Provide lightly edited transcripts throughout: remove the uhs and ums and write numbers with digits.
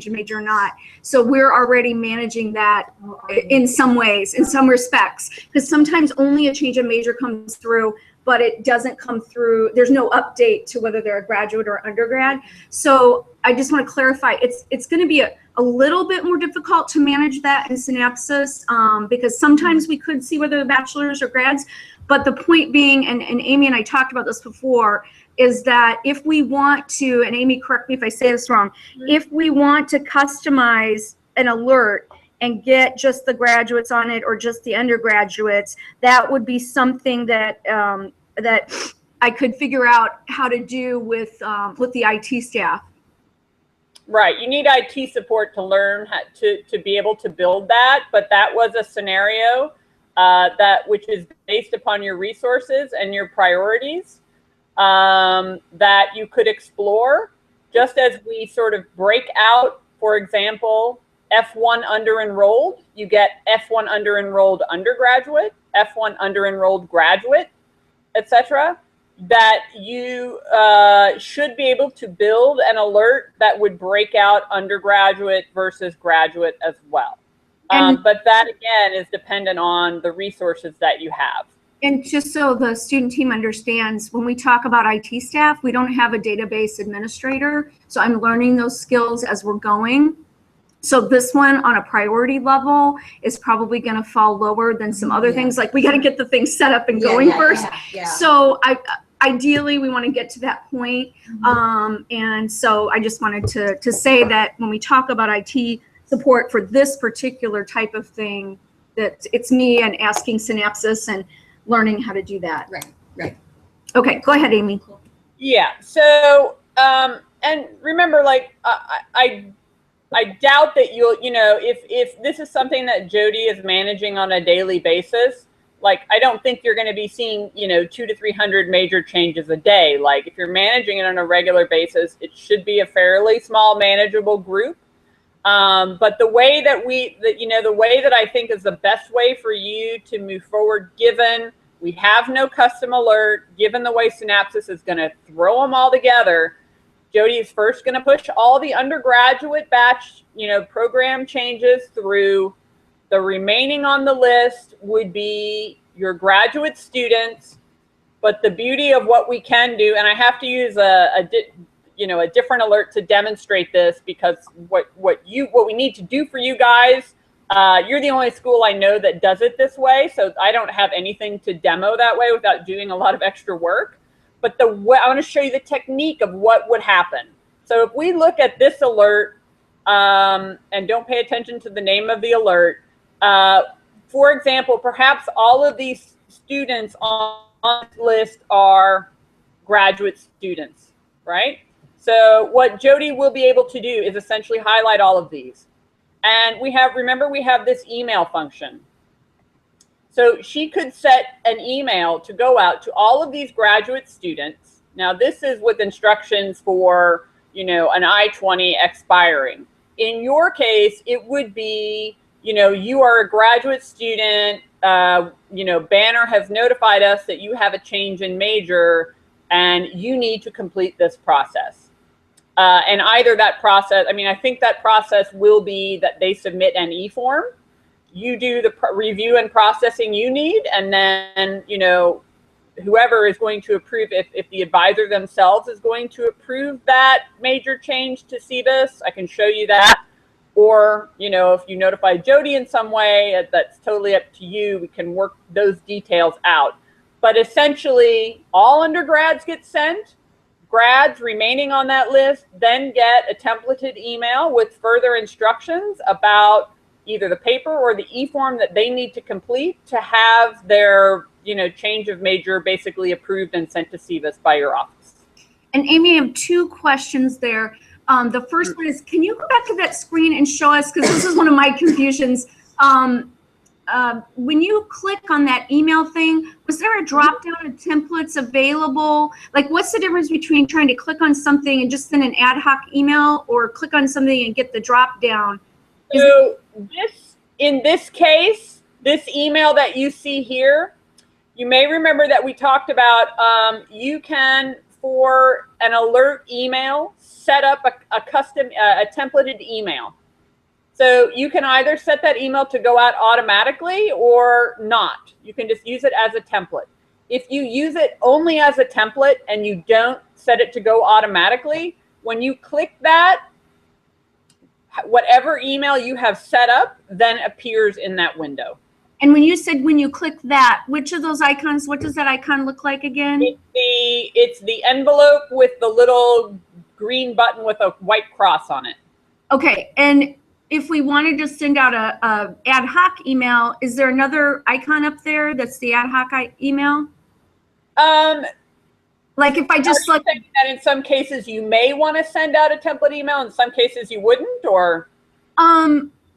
change of major or not. So we're already managing that in some ways, in some respects, because sometimes only a change of major comes through, but it doesn't come through. There's no update to whether they're a graduate or undergrad. So I just want to clarify, it's going to be a little bit more difficult to manage that in Synapsis, because sometimes we could see whether the bachelor's or grads, but the point being, and Amy and I talked about this before, is that if we want to, and Amy, correct me if I say this wrong, if we want to customize an alert and get just the graduates on it or just the undergraduates, that would be something that that I could figure out how to do with the IT staff. Right, you need IT support to learn how to be able to build that, but that was a scenario which is based upon your resources and your priorities that you could explore, just as we sort of break out, for example, F1 under-enrolled, you get F1 under-enrolled undergraduate, F1 under-enrolled graduate, etc. That you should be able to build an alert that would break out undergraduate versus graduate as well. But that, again, is dependent on the resources that you have. And just so the student team understands, when we talk about IT staff, we don't have a database administrator. So I'm learning those skills as we're going. So this one on a priority level is probably going to fall lower than some other things. Like we got to get the thing set up and going first. So ideally, we want to get to that point. And so I just wanted to say that when we talk about IT support for this particular type of thing, that it's me and asking Synapsis and learning how to do that. Right. Okay, go ahead, Amy. Yeah. So, and remember, like, I doubt that if this is something that Jody is managing on a daily basis, like, I don't think you're going to be seeing, 200 to 300 major changes a day. Like, if you're managing it on a regular basis, it should be a fairly small, manageable group. But the way that the way that I think is the best way for you to move forward, given we have no custom alert, given the way Synapsis is going to throw them all together, Jody is first going to push all the undergraduate batch, program changes through. The remaining on the list would be your graduate students. But the beauty of what we can do, and I have to use a different alert to demonstrate this, because what we need to do for you guys, you're the only school I know that does it this way. So I don't have anything to demo that way without doing a lot of extra work. But I want to show you the technique of what would happen. So if we look at this alert, and don't pay attention to the name of the alert, for example, perhaps all of these students on this list are graduate students, right? So what Jody will be able to do is essentially highlight all of these. And remember we have this email function. So she could set an email to go out to all of these graduate students. Now this is with instructions for, an I-20 expiring. In your case, it would be, you are a graduate student, Banner has notified us that you have a change in major and you need to complete this process. And either that process, I think that process will be that they submit an e-form, you do the review and processing you need, and then, whoever is going to approve, if the advisor themselves is going to approve that major change to see this, I can show you that. Or, if you notify Jody in some way, that's totally up to you. We can work those details out. But essentially, all undergrads get sent. Grads remaining on that list then get a templated email with further instructions about either the paper or the e-form that they need to complete to have their, change of major basically approved and sent to CVIS by your office. And Amy, I have two questions there. The first one is, can you go back to that screen and show us, because this is one of my confusions. When you click on that email thing, was there a drop down of templates available? Like, what's the difference between trying to click on something and just send an ad hoc email, or click on something and get the drop down? So in this case, this email that you see here, you may remember that we talked about, you can for an alert email, set up a custom, a templated email. So you can either set that email to go out automatically or not. You can just use it as a template. If you use it only as a template and you don't set it to go automatically, when you click that, whatever email you have set up then appears in that window. And when you said when you click that, which of those icons, what does that icon look like again? It's the envelope with the little green button with a white cross on it. Okay. And if we wanted to send out a ad hoc email, is there another icon up there that's the ad hoc email? Like if I just like that in some cases you may want to send out a template email, in some cases you wouldn't, or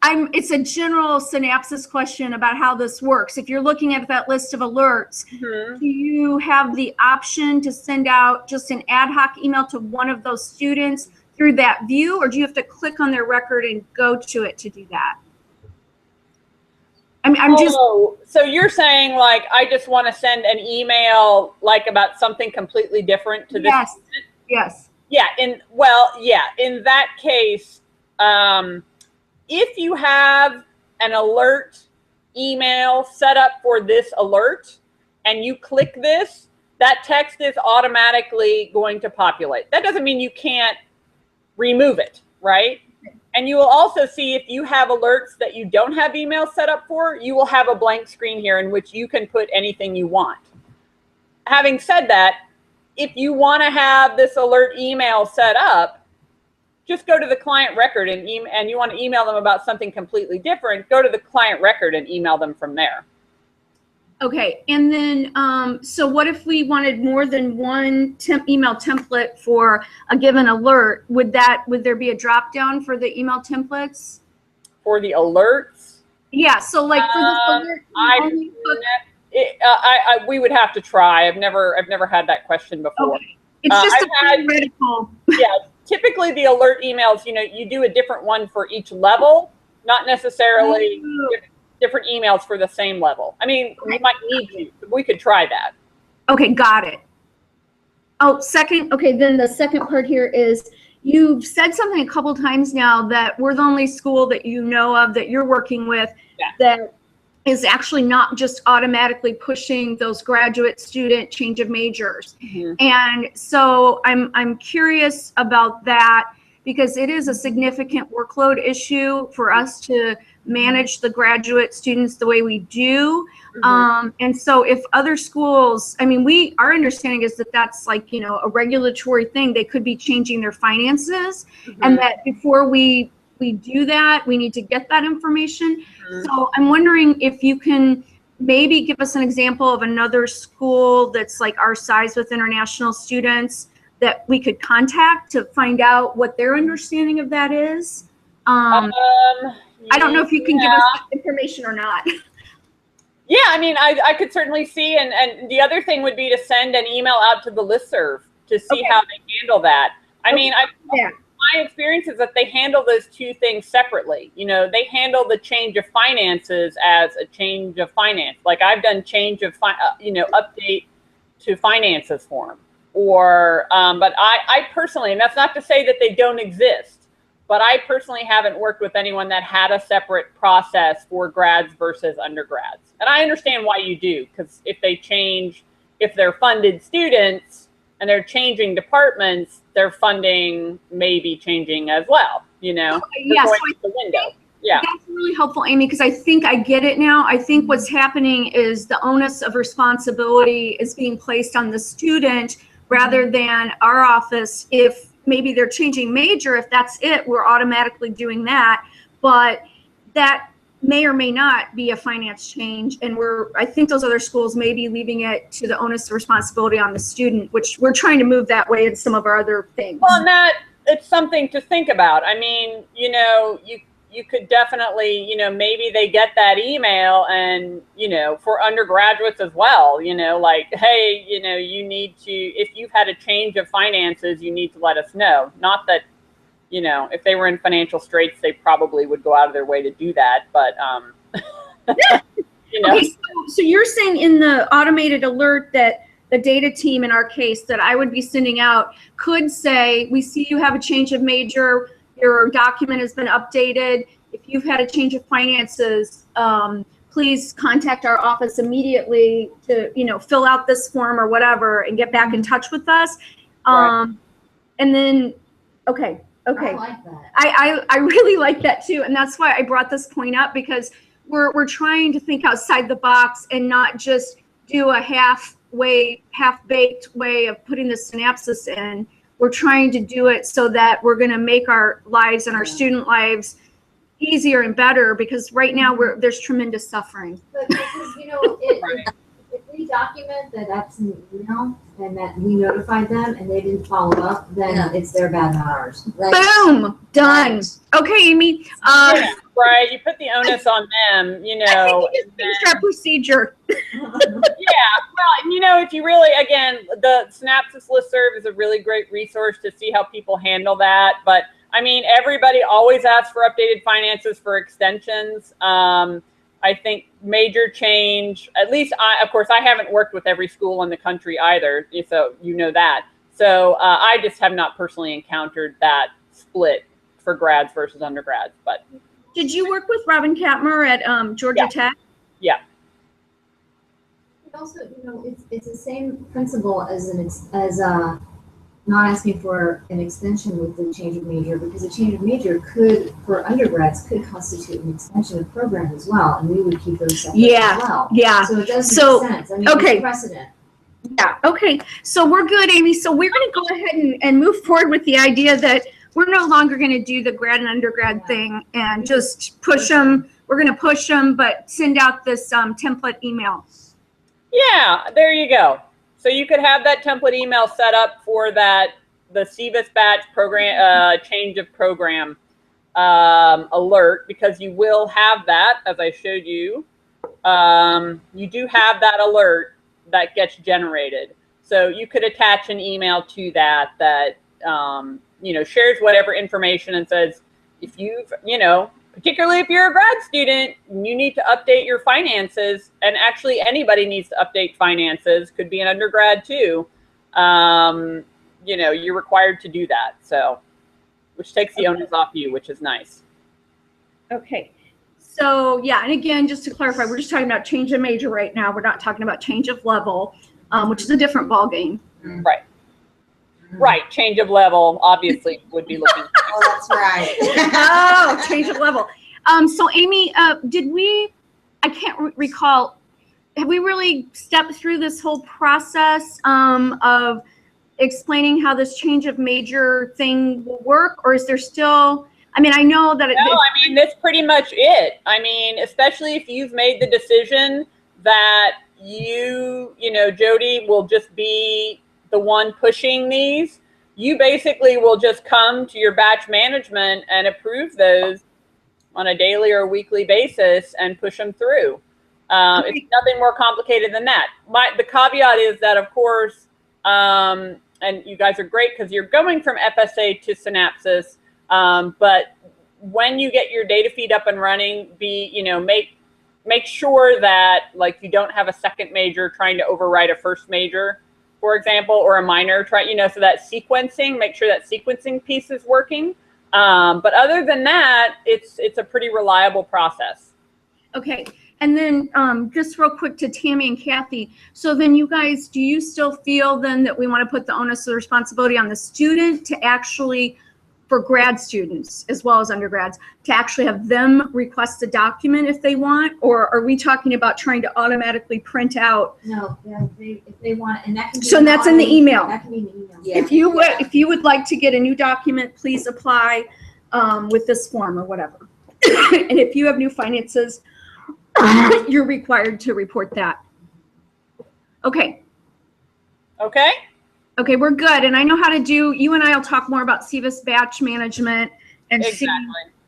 it's a general synapsis question about how this works. If you're looking at that list of alerts, do you have the option to send out just an ad hoc email to one of those students through that view, or do you have to click on their record and go to it to do that? I mean, so you're saying like, I just want to send an email like about something completely different to this student? Yes. Yeah. In that case, if you have an alert email set up for this alert and you click this, that text is automatically going to populate. That doesn't mean you can't remove it, right? And you will also see if you have alerts that you don't have email set up for, you will have a blank screen here in which you can put anything you want. Having said that, if you want to have this alert email set up, just go to the client record and you want to email them about something completely different, go to the client record and email them from there. Okay, and then, so what if we wanted more than one email template for a given alert? Would there be a drop down for the email templates? For the alerts? Yeah, so like for this alert, we would have to try. I've never had that question before. Okay. It's just theoretical. Yeah, typically the alert emails, you do a different one for each level, not necessarily different emails for the same level. I mean, we might need to, but we could try that. Okay, got it. Oh, then the second part here is you've said something a couple times now that we're the only school that you know of that you're working with that is actually not just automatically pushing those graduate student change of majors. And so I'm curious about that because it is a significant workload issue for us to manage the graduate students the way we do. And so if other schools, I mean, our understanding is that that's like, a regulatory thing. They could be changing their finances and that before we do that, we need to get that information. So I'm wondering if you can maybe give us an example of another school that's like our size with international students that we could contact to find out what their understanding of that is. I don't know if you can give us that information or not. Yeah, I mean, I could certainly see, and the other thing would be to send an email out to the listserv to see how they handle that. I mean, my experience is that they handle those two things separately. They handle the change of finances as a change of finance. Like I've done change of, update to finances form. Or, but I personally, and that's not to say that they don't exist, but I personally haven't worked with anyone that had a separate process for grads versus undergrads. And I understand why you do, because if they're funded students and they're changing departments, their funding may be changing as well, Yes, the window. Yeah. That's really helpful, Amy, because I think I get it now. I think what's happening is the onus of responsibility is being placed on the student rather than our office. If maybe they're changing major, if that's it, we're automatically doing that. But that may or may not be a finance change. And I think those other schools may be leaving it to the onus of responsibility on the student, which we're trying to move that way in some of our other things. Well, it's something to think about. I mean, you could definitely, maybe they get that email and, for undergraduates as well, like, hey, you need to, if you've had a change of finances, you need to let us know. Not that, if they were in financial straits, they probably would go out of their way to do that. But, Okay, so you're saying in the automated alert that the data team in our case that I would be sending out could say, we see you have a change of major, your document has been updated. If you've had a change of finances, please contact our office immediately to, fill out this form or whatever and get back in touch with us. Right. And then, okay. I like that. I really like that too. And that's why I brought this point up, because we're trying to think outside the box and not just do a half-baked way of putting the synapsis in. We're trying to do it so that we're going to make our lives and our student lives easier and better, because right now there's tremendous suffering. But because, if we document that that's an email and that we notified them and they didn't follow up, then it's their bad, not ours. Right. Boom, done. Right. Okay, Amy. Yeah, right. You put the onus on them, I think we just changed our procedure. Well, if you really, again, the Synapsis listserv is a really great resource to see how people handle that. But I mean, everybody always asks for updated finances for extensions. I think major change, at least of course, I haven't worked with every school in the country either, so you know that. So I just have not personally encountered that split for grads versus undergrads. But did you work with Robin Katmer at Georgia Tech? Yeah. Also, it's the same principle as not asking for an extension with the change of major, because a change of major for undergrads could constitute an extension of program as well, and we would keep those separate as well. Yeah. So it does make sense. I mean, okay. There's precedent. Yeah. Okay. So we're good, Amy. So we're going to go ahead and move forward with the idea that we're no longer going to do the grad and undergrad thing and just push them. We're going to push them, but send out this template email. Yeah, there you go. So you could have that template email set up for the CVIS batch program, change of program alert, because you will have that, as I showed you. You do have that alert that gets generated. So you could attach an email to that shares whatever information and says, if you've, particularly if you're a grad student, you need to update your finances, and actually anybody needs to update finances, could be an undergrad too. You're required to do that. So, which takes the onus off you, which is nice. Okay. So yeah, and again, just to clarify, we're just talking about change of major right now. We're not talking about change of level, which is a different ballgame. Right. Right. Change of level, obviously, would be looking. Oh, that's right. Oh, change of level. So Amy, I can't recall, have we really stepped through this whole process of explaining how this change of major thing will work? Or is there still, I know that that's pretty much it. Especially if you've made the decision that Jody will just be the one pushing these, you basically will just come to your batch management and approve those on a daily or weekly basis and push them through. It's nothing more complicated than that. The caveat is that, of course, and you guys are great because you're going from FSA to Synapsis, but when you get your data feed up and running, make sure that you don't have a second major trying to overwrite a first major, for example, or a minor, so that sequencing, make sure that sequencing piece is working. But other than that, it's a pretty reliable process. Okay. And then just real quick to Tammy and Kathy. So then you guys, do you still feel then that we want to put the onus of the responsibility on the student to actually, for grad students as well as undergrads, to actually have them request a document if they want? Or are we talking about trying to automatically print out? No, if they want, and that can be. So that's in the email. That can be in the email. Yeah. If you would like to get a new document, please apply with this form or whatever. And if you have new finances, you're required to report that. Okay. Okay. Okay, we're good. And I know how to do, you and I will talk more about CVIS batch management and see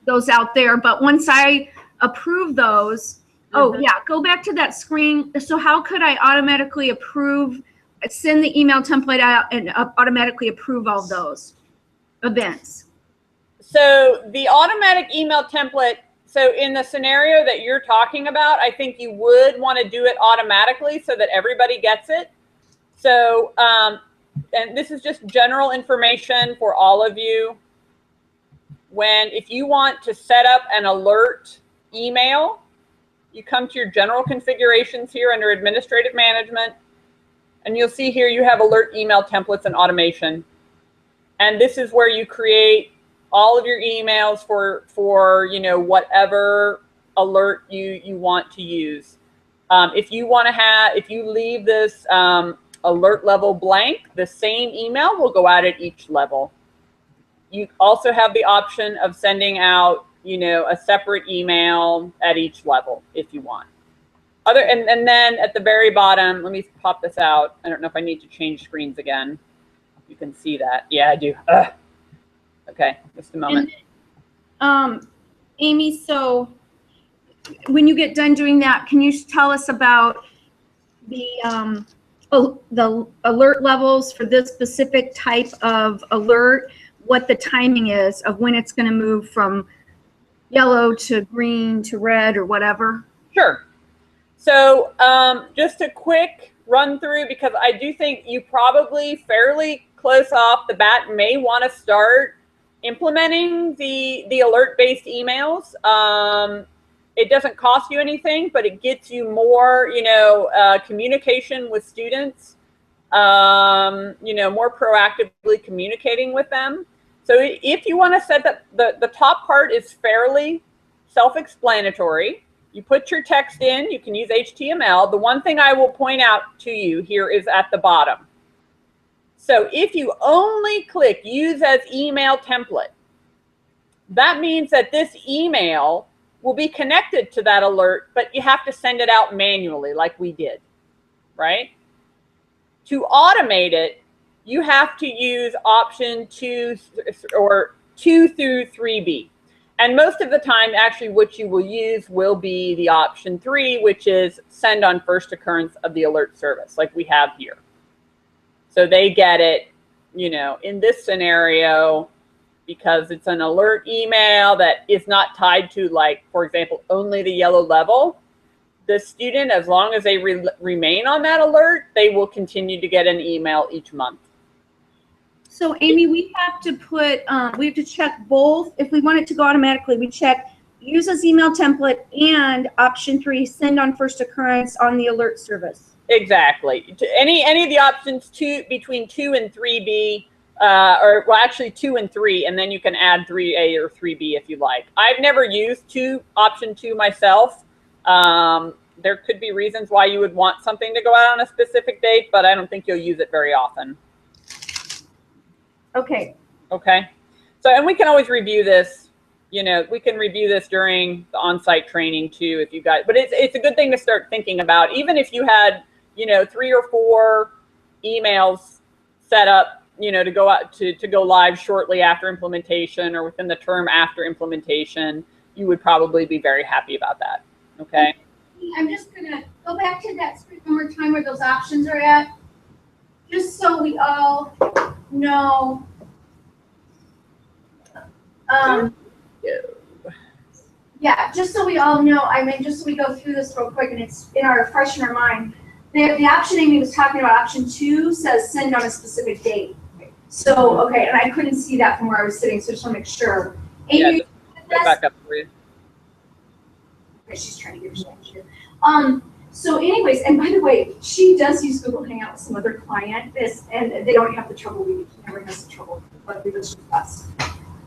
those out there. But once I approve those, go back to that screen. So how could I automatically approve, send the email template out and automatically approve all those events? So the automatic email template, so in the scenario that you're talking about, I think you would want to do it automatically so that everybody gets it. So, and this is just general information for all of you. If you want to set up an alert email, you come to your general configurations here under administrative management, and you'll see here you have alert email templates and automation. And this is where you create all of your emails for you know, whatever alert you want to use. If you leave this alert level blank, the same email will go out at each level. You also have the option of sending out, you know, a separate email at each level if you want. And then at the very bottom, let me pop this out. I don't know if I need to change screens again. You can see that. Yeah, I do. Ugh. Okay, just a moment. And, Amy, so when you get done doing that, can you tell us about the alert levels for this specific type of alert, what the timing is of when it's going to move from yellow to green to red or whatever? Sure. So just a quick run through, because I do think you probably fairly close off the bat may want to start implementing the alert-based emails. It doesn't cost you anything, but it gets you more, you know, communication with students, you know, more proactively communicating with them. So if you want to set that, the top part is fairly self-explanatory. You put your text in, you can use HTML. The one thing I will point out to you here is at the bottom. So if you only click use as email template, that means that this email will be connected to that alert, but you have to send it out manually like we did, right? To automate it, you have to use option 2 or 2 through 3B. And most of the time, actually, what you will use will be the option 3, which is send on first occurrence of the alert service, like we have here. So they get it, you know, in this scenario, because it's an alert email that is not tied to, like, for example, only the yellow level. The student, as long as they remain on that alert, they will continue to get an email each month. So Amy, we have to check both. If we want it to go automatically, we check use as email template and option 3, send on first occurrence on the alert service. Exactly. Any of the options between 2 and 3B, or well, actually 2 and 3, and then you can add 3A or 3B if you like. I've never used option 2 myself. There could be reasons why you would want something to go out on a specific date, but I don't think you'll use it very often. Okay. Okay. So, and we can always review this. You know, we can review this during the on-site training too, if you guys. But it's a good thing to start thinking about, even if you had, you know, 3 or 4 emails set up, you know, to go out to go live shortly after implementation or within the term after implementation, you would probably be very happy about that. Okay. I'm just gonna go back to that screen one more time where those options are at, just so we all know. Yeah, just so we all know, I mean, just so we go through this real quick and it's fresh in our mind. The option Amy was talking about, option 2, says send on a specific date. So, okay, and I couldn't see that from where I was sitting, so I just want to make sure. Amy, Yeah, back up for you. Okay, she's trying to get her. So anyways, and by the way, she does use Google Hangout with some other client, and they don't have the trouble we never has the trouble, but we just us.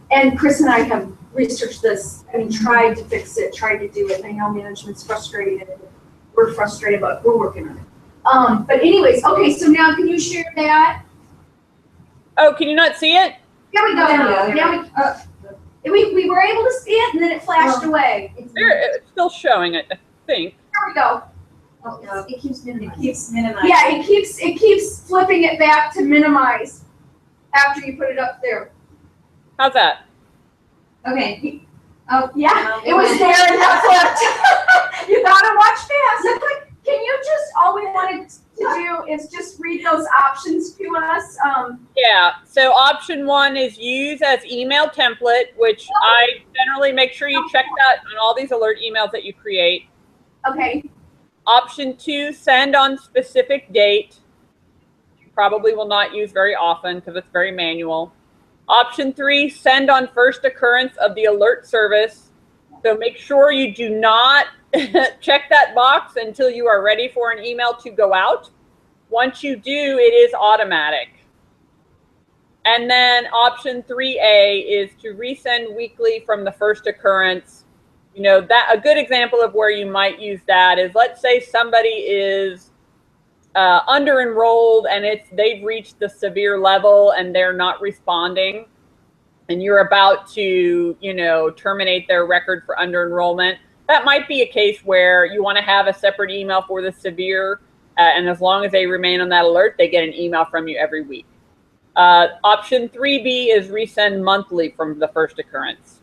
And Chris and I have researched this, I mean, tried to fix it, tried to do it. I know management's frustrated. We're frustrated, but we're working on it. But anyways, okay, so now can you share that? Oh, can you not see it? Here we go. We were able to see it, and then it flashed away. It's still showing it, I think. Here we go. Oh, no, it keeps minimizing. It keeps minimizing. Yeah, it keeps flipping it back to minimize after you put it up there. How's that? Okay. Oh, yeah, it was there and that flipped. You gotta watch fast. Can you just, all we wanted to do is just read those options to us? Yeah, so option 1 is use as email template, which I generally make sure you check that on all these alert emails that you create. Okay. Option 2, send on specific date. probably will not use very often because it's very manual. Option 3, send on first occurrence of the alert service. So make sure you do not check that box until you are ready for an email to go out. Once you do, it is automatic. And then option 3A is to resend weekly from the first occurrence. You know, that a good example of where you might use that is, let's say somebody is under enrolled and they've reached the severe level and they're not responding, and you're about to, you know, terminate their record for under enrollment. That might be a case where you want to have a separate email for the severe, and as long as they remain on that alert, they get an email from you every week. Option 3B is resend monthly from the first occurrence.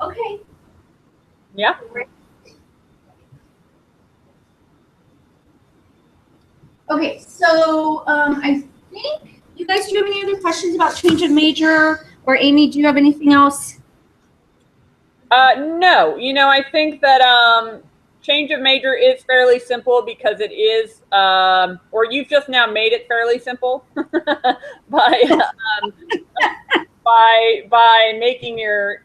Okay. Yeah. Okay, so I think you guys, do you have any other questions about change of major? Or Amy, do you have anything else? No, you know, I think that change of major is fairly simple because it is, or you've just now made it fairly simple by making your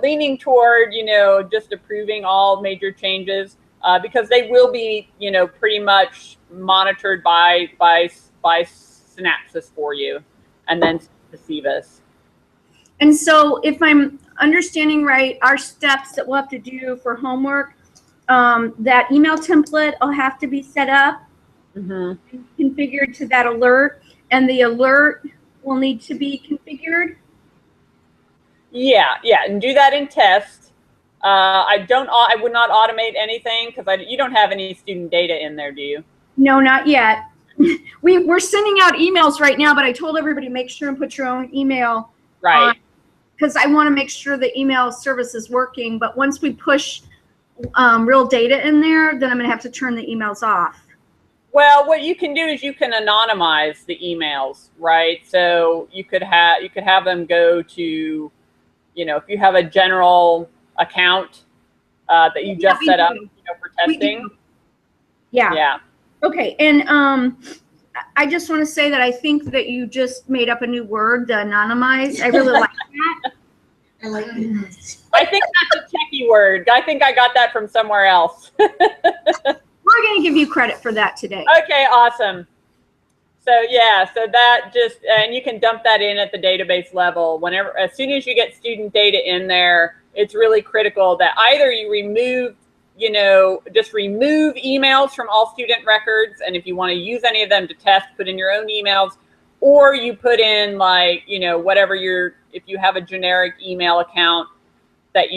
leaning toward, you know, just approving all major changes, because they will be, you know, pretty much monitored by Synapsis for you, and then the CVIS. And so if I'm understanding right, our steps that we'll have to do for homework, that email template will have to be set up, configured to that alert, and the alert will need to be configured. Yeah, and do that in test. I would not automate anything because you don't have any student data in there, do you? No, not yet. We're sending out emails right now, but I told everybody make sure and put your own email. Right. Because I want to make sure the email service is working. But once we push real data in there, then I'm going to have to turn the emails off. Well, what you can do is you can anonymize the emails, right? So you could have them go to, you know, if you have a general account that you just set up, you know, for testing. Yeah. Okay, and I just want to say that I think that you just made up a new word, the anonymize. I really like that. I like it. I think that's a techie word. I think I got that from somewhere else. We're going to give you credit for that today. Okay, awesome. So yeah, so that just, and you can dump that in at the database level whenever, as soon as you get student data in there. It's really critical that either you remove, you know, just remove emails from all student records, and if you want to use any of them to test, put in your own emails, or you put in, like, you know, whatever if you have a generic email account that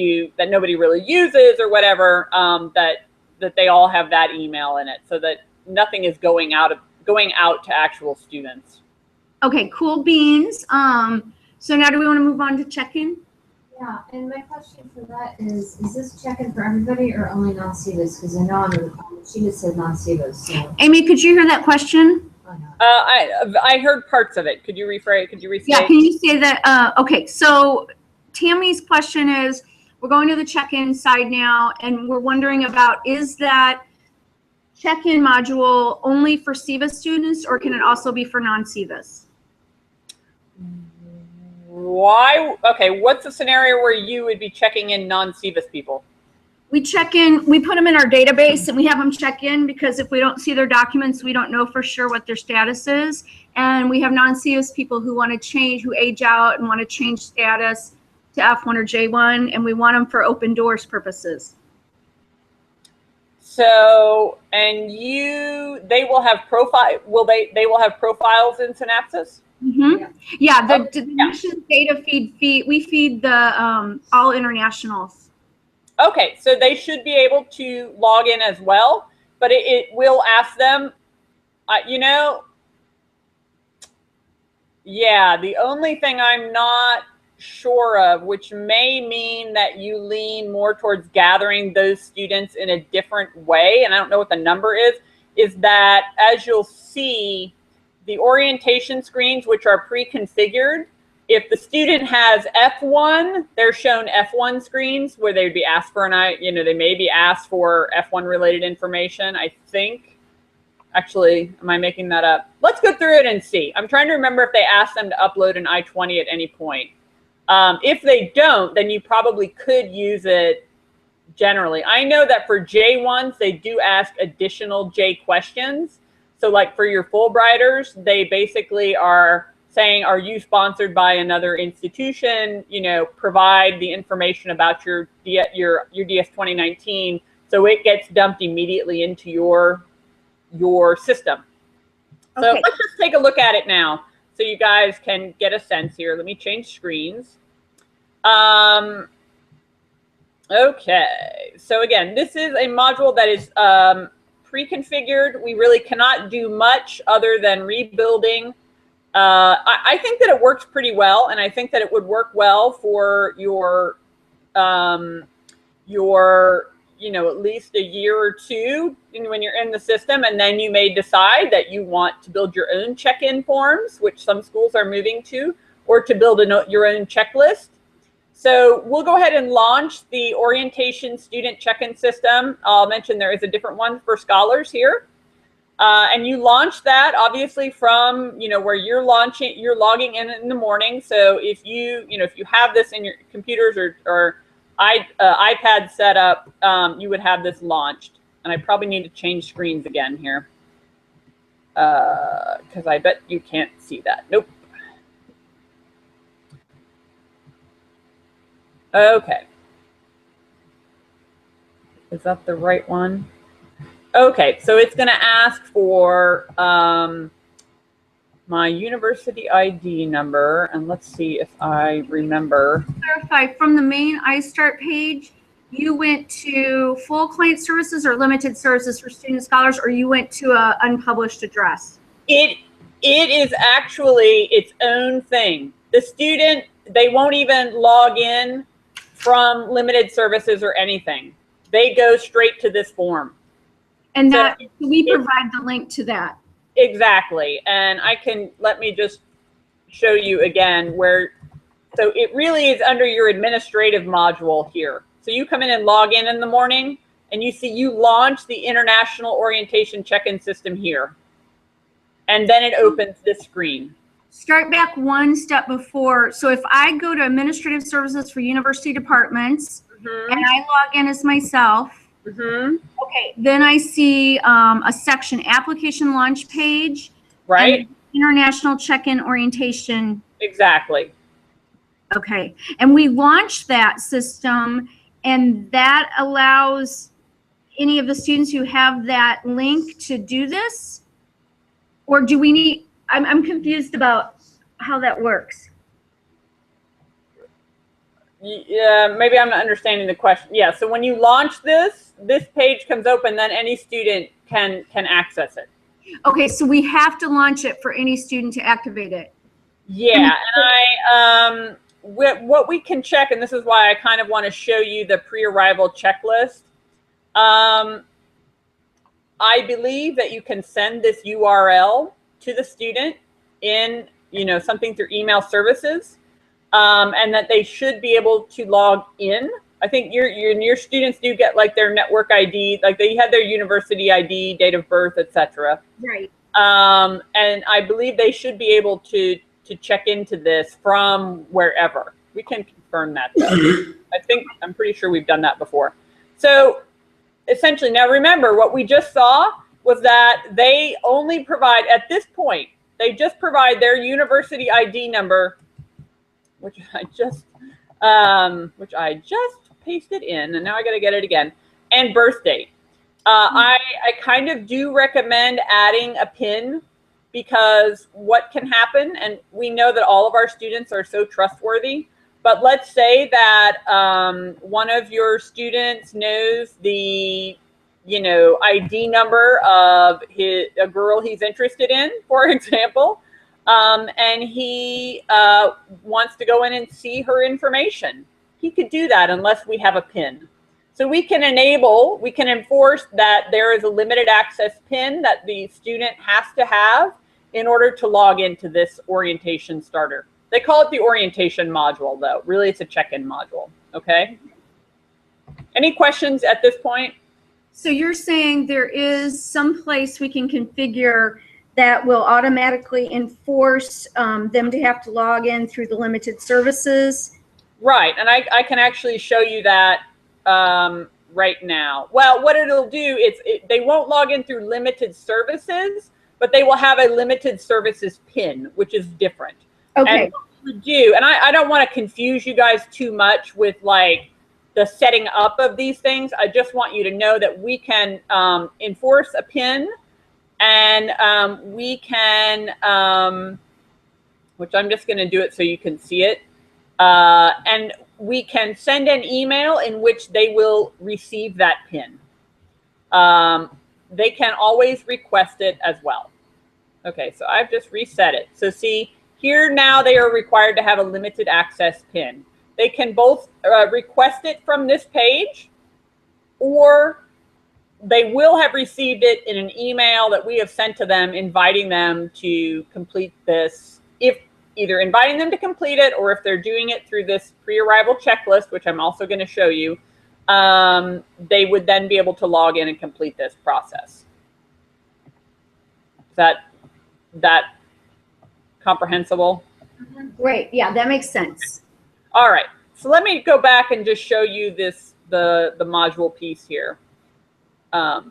nobody really uses or whatever, that they all have that email in it, so that nothing is going out to actual students. Okay, cool beans. So now do we want to move on to check-in? Yeah, and my question for that is this check-in for everybody or only non-CVIS? Because I know she just said non-CVIS. So. Amy, could you hear that question? I heard parts of it. Could you rephrase? Could you restate? Yeah, can you say that? Okay, so Tammy's question is, we're going to the check-in side now, and we're wondering about, is that check-in module only for CVIS students, or can it also be for non-CVIS? Why? Okay, what's the scenario where you would be checking in non-CVIS people? We check in, we put them in our database and we have them check in, because if we don't see their documents, we don't know for sure what their status is. And we have non-CVIS people who want to change, who age out and want to change status to F1 or J1, and we want them for open doors purposes. So, and they will have profile, they will have profiles in Synapsis? Mm-hmm. Yeah, the mission data feed, we feed the all internationals. Okay, so they should be able to log in as well, but it will ask them, you know, yeah, the only thing I'm not sure of, which may mean that you lean more towards gathering those students in a different way, and I don't know what the number is that, as you'll see, the orientation screens, which are pre-configured, if the student has F1, they're shown F1 screens where they'd be asked for they may be asked for F1 related information, I think. Actually, am I making that up? Let's go through it and see. I'm trying to remember if they asked them to upload an I-20 at any point. If they don't, then you probably could use it generally. I know that for J1s, they do ask additional J questions. So like for your Fulbrighters, they basically are saying, are you sponsored by another institution? You know, provide the information about your DS 2019 so it gets dumped immediately into your system. So Okay. let's just take a look at it now so you guys can get a sense here. Let me change screens. Okay, so again, this is a module that is pre-configured. We really cannot do much other than rebuilding. I think that it works pretty well, and I think that it would work well for your you know, at least a year or two when you're in the system, and then you may decide that you want to build your own check-in forms, which some schools are moving to, or to build your own checklist. So we'll go ahead and launch the orientation student check-in system. I'll mention there is a different one for scholars here. And you launch that obviously from, you know, where you're logging in the morning. So if you have this in your computers or iPad set up, you would have this launched. And I probably need to change screens again here because I bet you can't see that. Nope. Okay. Is that the right one? Okay, so it's going to ask for my university ID number, and let's see if I remember. Clarify, from the main iStart page, you went to full client services or limited services for student scholars, or you went to an unpublished address? It is actually its own thing. The student, they won't even log in from limited services or anything. They go straight to this form. And So that we provide the link to that. Exactly. And let me just show you again where, so it really is under your administrative module here. So you come in and log in the morning, and you see you launch the International Orientation Check-in System here. And then it opens this screen. Start back one step before. So if I go to administrative services for university departments, and I log in as myself, okay, then I see a section, application launch page, right? and international check-in orientation. Exactly. Okay, and we launched that system, and that allows any of the students who have that link to do this, or do we need? I'm confused about how that works. Yeah, maybe I'm not understanding the question. Yeah, so when you launch this page comes open, then any student can access it. Okay, so we have to launch it for any student to activate it. Yeah, and what we can check, and this is why I kind of want to show you the pre-arrival checklist. I believe that you can send this URL to the student in, something through email services. And that they should be able to log in. I think your students do get like their network ID, like they have their university ID, date of birth, etc. Right. And I believe they should be able to check into this from wherever. We can confirm that though. I'm pretty sure we've done that before. So essentially, now remember what we just saw was that they only provide, at this point, they just provide their university ID number, which I just pasted in, and now I got to get it again, and birth date. I kind of do recommend adding a PIN, because what can happen, and we know that all of our students are so trustworthy, but let's say that one of your students knows the ID number of a girl he's interested in, for example. And he wants to go in and see her information. He could do that unless we have a PIN. So we can enforce that there is a limited access PIN that the student has to have in order to log into this orientation starter. They call it the orientation module though. Really, it's a check-in module, okay? Any questions at this point? So you're saying there is some place we can configure that will automatically enforce them to have to log in through the limited services? Right, and I can actually show you that right now. Well, what it'll do is they won't log in through limited services, but they will have a limited services PIN, which is different. Okay. And what we would do, and I don't want to confuse you guys too much with like the setting up of these things. I just want you to know that we can enforce a PIN, and we can, which I'm just going to do it so you can see it. And we can send an email in which they will receive that PIN. They can always request it as well. Okay, so I've just reset it. So see, here now they are required to have a limited access PIN. They can both request it from this page, or they will have received it in an email that we have sent to them inviting them to complete this, if either inviting them to complete it, or if they're doing it through this pre-arrival checklist, which I'm also going to show you, they would then be able to log in and complete this process. Is that comprehensible? Great. Yeah, that makes sense. All right. So let me go back and just show you this, the module piece here. So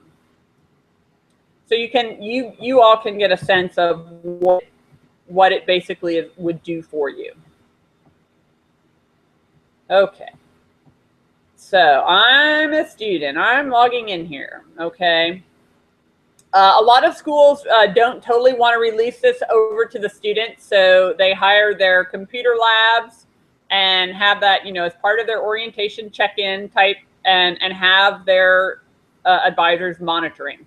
you all can get a sense of what it basically would do for you. Okay. So I'm a student. I'm logging in here. Okay. A lot of schools don't totally want to release this over to the students, so they hire their computer labs and have that, as part of their orientation check-in type, and have their advisors monitoring.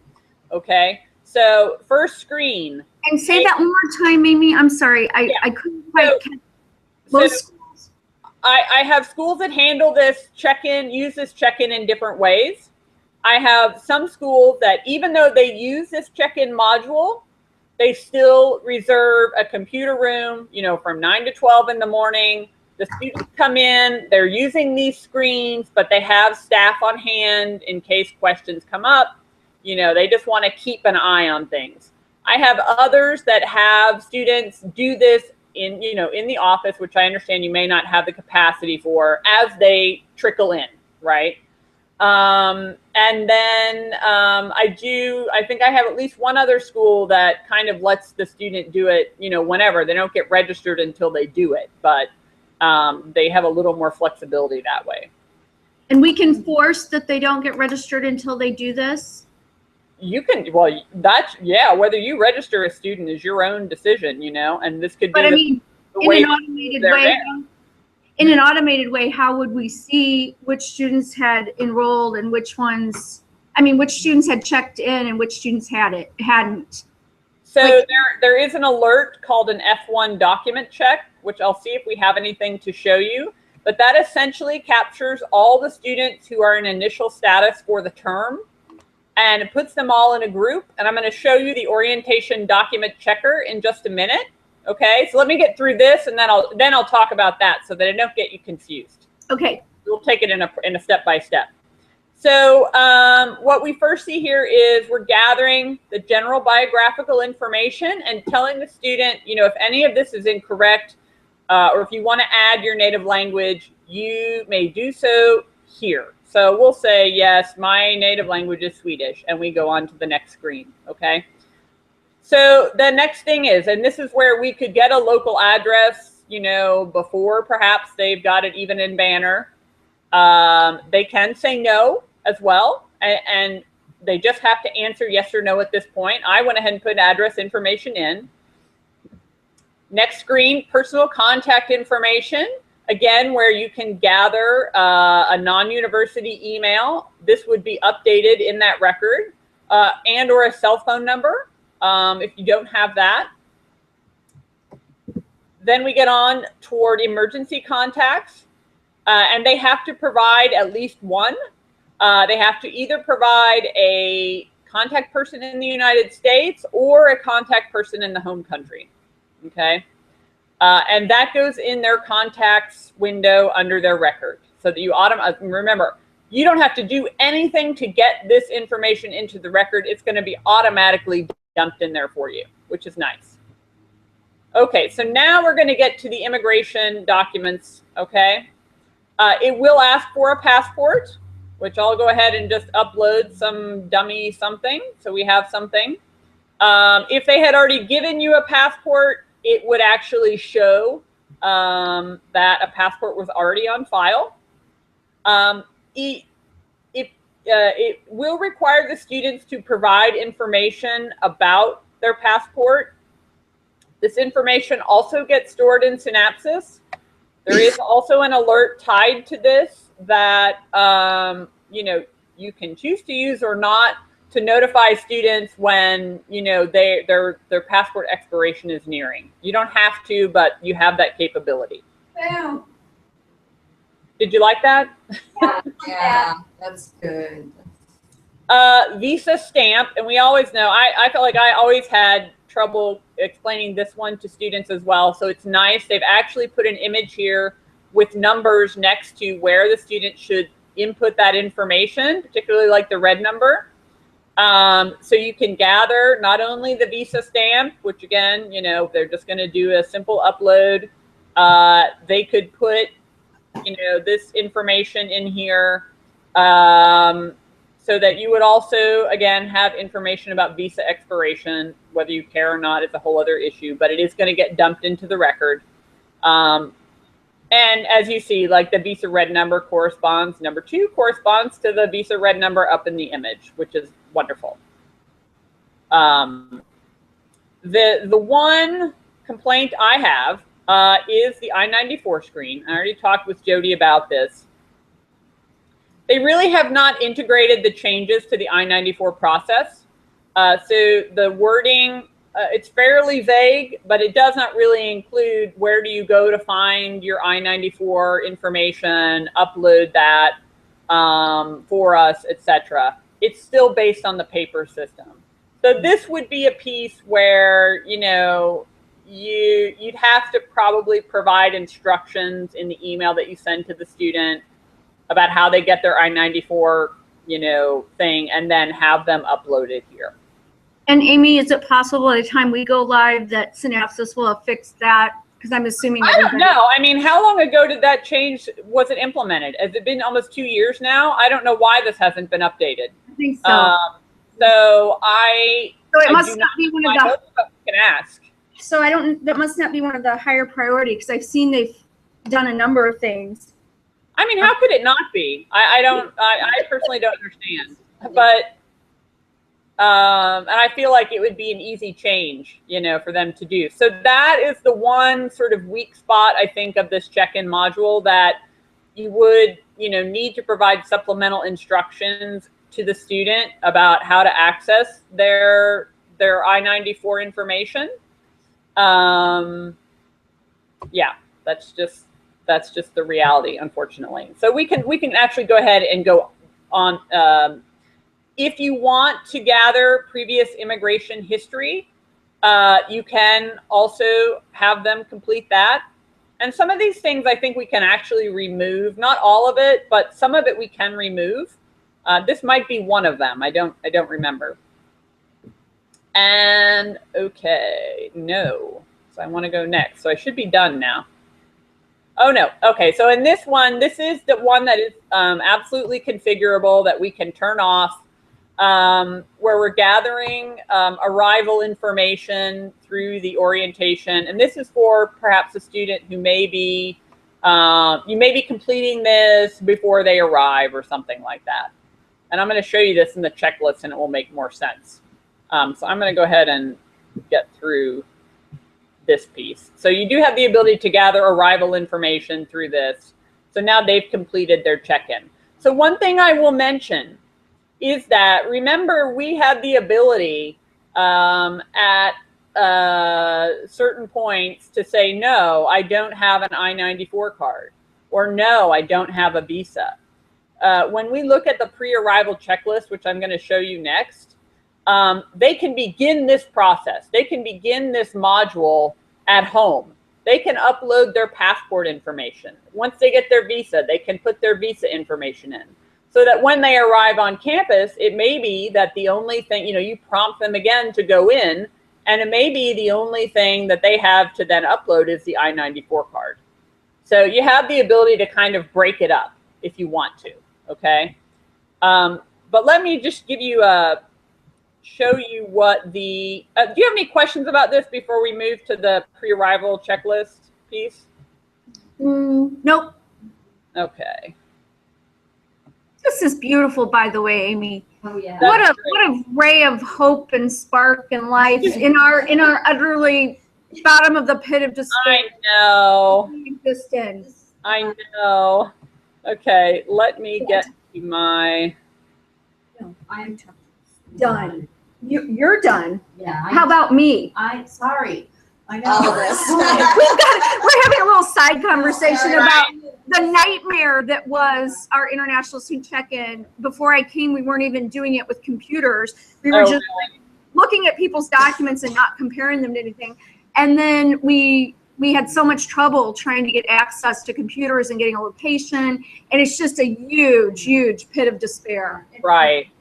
Okay. So first screen. And say that one more time, Amy. I'm sorry. I couldn't quite catch most schools. I have schools that handle this check-in, use this check-in in different ways. I have some schools that, even though they use this check-in module, they still reserve a computer room, from 9 to 12 in the morning. The students come in, they're using these screens, but they have staff on hand in case questions come up. They just want to keep an eye on things. I have others that have students do this in the office, which I understand you may not have the capacity for, as they trickle in, right? And then I think I have at least one other school that kind of lets the student do it, whenever. They don't get registered until they do it, but they have a little more flexibility that way. And we can force that they don't get registered until they do this? You can, well, whether you register a student is your own decision, and this could be. But I mean, in an automated way. In an automated way, how would we see which students had enrolled and which students had checked in and which students hadn't? So there is an alert called an F1 document check, which I'll see if we have anything to show you. But that essentially captures all the students who are in initial status for the term, and it puts them all in a group. And I'm going to show you the orientation document checker in just a minute. Okay, so let me get through this, and then I'll talk about that so that I don't get you confused. Okay. We'll take it in a step by step. So what we first see here is we're gathering the general biographical information and telling the student, if any of this is incorrect, or if you want to add your native language, you may do so here. So we'll say, yes, my native language is Swedish, and we go on to the next screen. Okay. So the next thing is, and this is where we could get a local address, before perhaps they've got it even in Banner. They can say no as well, and they just have to answer yes or no at this point. I went ahead and put address information in. Next screen, personal contact information. Again, where you can gather a non-university email. This would be updated in that record, and or a cell phone number. If you don't have that. Then we get on toward emergency contacts, and they have to provide at least one. They have to either provide a contact person in the United States or a contact person in the home country. Okay. And that goes in their contacts window under their record. So that you remember, You don't have to do anything to get this information into the record. It's going to be automatically dumped in there for you, which is nice. Okay, so now we're going to get to the immigration documents, okay? It will ask for a passport, which I'll go ahead and just upload some dummy something, so we have something. If they had already given you a passport, it would actually show that a passport was already on file. It will require the students to provide information about their passport. This information also gets stored in Synapsis. There is also an alert tied to this that you know, you can choose to use or not to notify students when, you know, their passport expiration is nearing. You don't have to, but you have that capability. Boom. Did you like that? Yeah, that's good. Visa stamp, and we always know, I felt like I always had trouble explaining this one to students as well. So it's nice. They've actually put an image here with numbers next to where the student should input that information, particularly like the red number. So you can gather not only the visa stamp, which again, you know, they're just going to do a simple upload. They could put, you know, this information in here so that you would also, again, have information about visa expiration. Whether you care or not is a whole other issue, but it is going to get dumped into the record. And as you see, like the visa red number corresponds, number 2 corresponds to the visa red number up in the image, which is wonderful. The one complaint I have is the I-94 screen. I already talked with Jody about this. They really have not integrated the changes to the I-94 process. So the wording, it's fairly vague, but it does not really include where do you go to find your I-94 information, upload that for us, etc. It's still based on the paper system. So this would be a piece where, you know, you'd have to probably provide instructions in the email that you send to the student about how they get their I-94, you know, thing, and then have them uploaded here. And Amy, is it possible by the time we go live that Synapsis will have fixed that? Because I'm assuming I don't know. I mean, how long ago did that change? Was it implemented? Has it been almost 2 years now? I don't know why this hasn't been updated. I think so. So it must not be one of the. You can ask. So that must not be one of the higher priority, because I've seen they've done a number of things. I mean, how could it not be? I personally don't understand, but and I feel like it would be an easy change, you know, for them to do. So that is the one sort of weak spot, I think, of this check-in module, that you would, you know, need to provide supplemental instructions to the student about how to access their I-94 information. Yeah, that's just the reality, unfortunately. So we can actually go ahead and go on. If you want to gather previous immigration history, you can also have them complete that. And some of these things I think we can actually remove, not all of it, but some of it we can remove. This might be one of them. I don't remember. And okay, no. So I want to go next. So I should be done now. Oh no. Okay. So in this one, this is the one that is absolutely configurable, that we can turn off, where we're gathering arrival information through the orientation. And this is for perhaps a student who may be, you may be completing this before they arrive or something like that. And I'm going to show you this in the checklist and it will make more sense. So I'm going to go ahead and get through this piece. So you do have the ability to gather arrival information through this. So now they've completed their check-in. So one thing I will mention is that, remember, we had the ability at certain points to say, no, I don't have an I-94 card, or no, I don't have a visa. When we look at the pre-arrival checklist, which I'm going to show you next, they can begin this process. They can begin this module at home. They can upload their passport information. Once they get their visa, they can put their visa information in. so that when they arrive on campus, it may be that the only thing, you prompt them again to go in, and it may be the only thing that they have to then upload is the I-94 card. So you have the ability to kind of break it up if you want to, okay? But let me just give you show you what the, do you have any questions about this before we move to the pre-arrival checklist piece? Nope. Okay. This is beautiful, by the way, Amy. Oh, yeah. What a ray of hope and spark and life in our utterly bottom of the pit of despair. I know. Existence. I know. Okay, let me get to my. No, I'm done. You're done. Yeah. How about me? Sorry. I know. All of this. We're having a little side conversation Sorry. about the nightmare that was our international student check-in. Before I came, we weren't even doing it with computers. We were just looking at people's documents and not comparing them to anything. And then we had so much trouble trying to get access to computers and getting a location. And it's just a huge, huge pit of despair. Right.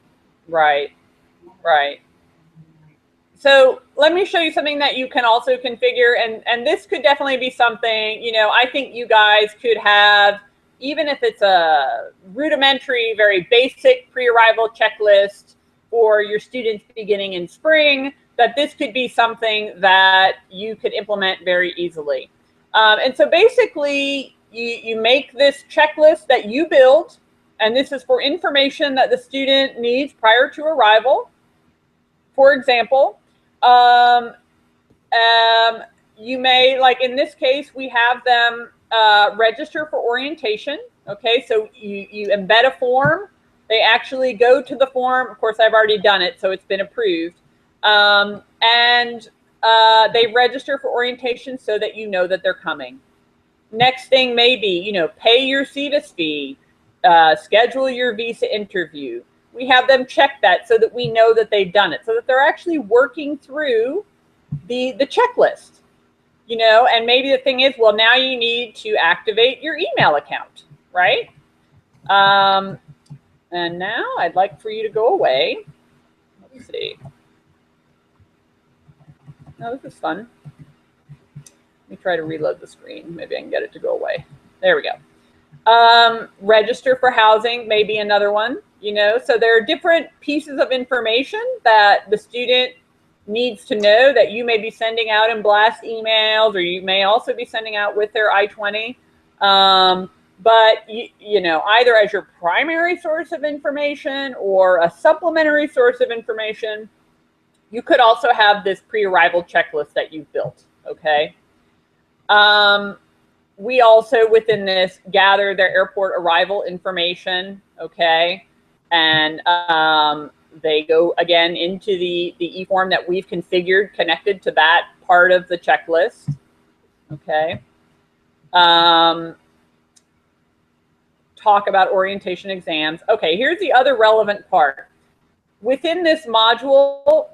So let me show you something that you can also configure, and this could definitely be something, I think you guys could have, even if it's a rudimentary, very basic pre-arrival checklist for your students beginning in spring, that this could be something that you could implement very easily. And so basically, you make this checklist that you build, and this is for information that the student needs prior to arrival. For example, you may, like in this case, we have them register for orientation. Okay, so you embed a form. They actually go to the form. Of course, I've already done it, so it's been approved. And they register for orientation so that you know that they're coming. Next thing may be, pay your CETUS fee, schedule your visa interview. We have them check that so that we know that they've done it, so that they're actually working through the checklist, and maybe the thing is, well, now you need to activate your email account, right? And now I'd like for you to go away. Let's see. Oh, this is fun. Let me try to reload the screen. Maybe I can get it to go away. There we go. Register for housing may be another one. So there are different pieces of information that the student needs to know that you may be sending out in blast emails, or you may also be sending out with their I-20. But, either as your primary source of information or a supplementary source of information, you could also have this pre-arrival checklist that you've built, okay? We also, within this, gather their airport arrival information, okay? And they go again into the e-form that we've configured connected to that part of the checklist. Okay. Talk about orientation exams. Okay, here's the other relevant part. Within this module,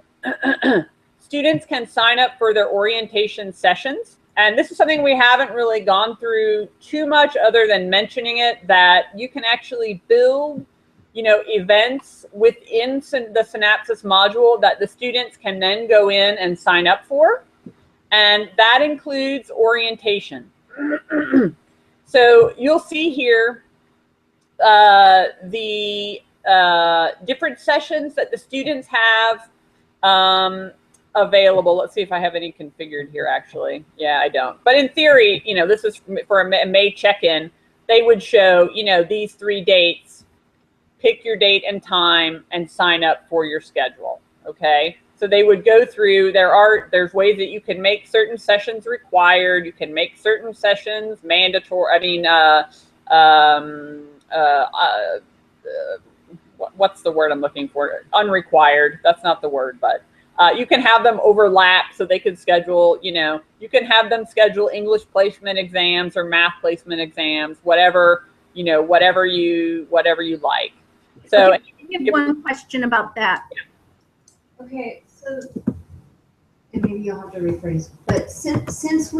students can sign up for their orientation sessions. And this is something we haven't really gone through too much other than mentioning it, that you can actually build events within the Synapsis module that the students can then go in and sign up for. And that includes orientation. So you'll see here the different sessions that the students have available. Let's see if I have any configured here, actually. Yeah, I don't. But in theory, this is for a May check-in. They would show, these 3 dates. Pick your date and time and sign up for your schedule, okay? So they would go through, there's ways that you can make certain sessions required, you can make certain sessions mandatory, what's the word I'm looking for? Unrequired, that's not the word, but you can have them overlap so they could schedule, you can have them schedule English placement exams or math placement exams, whatever, whatever you like. So okay, I have one question about that. Yeah. Okay, so and maybe you'll have to rephrase, but since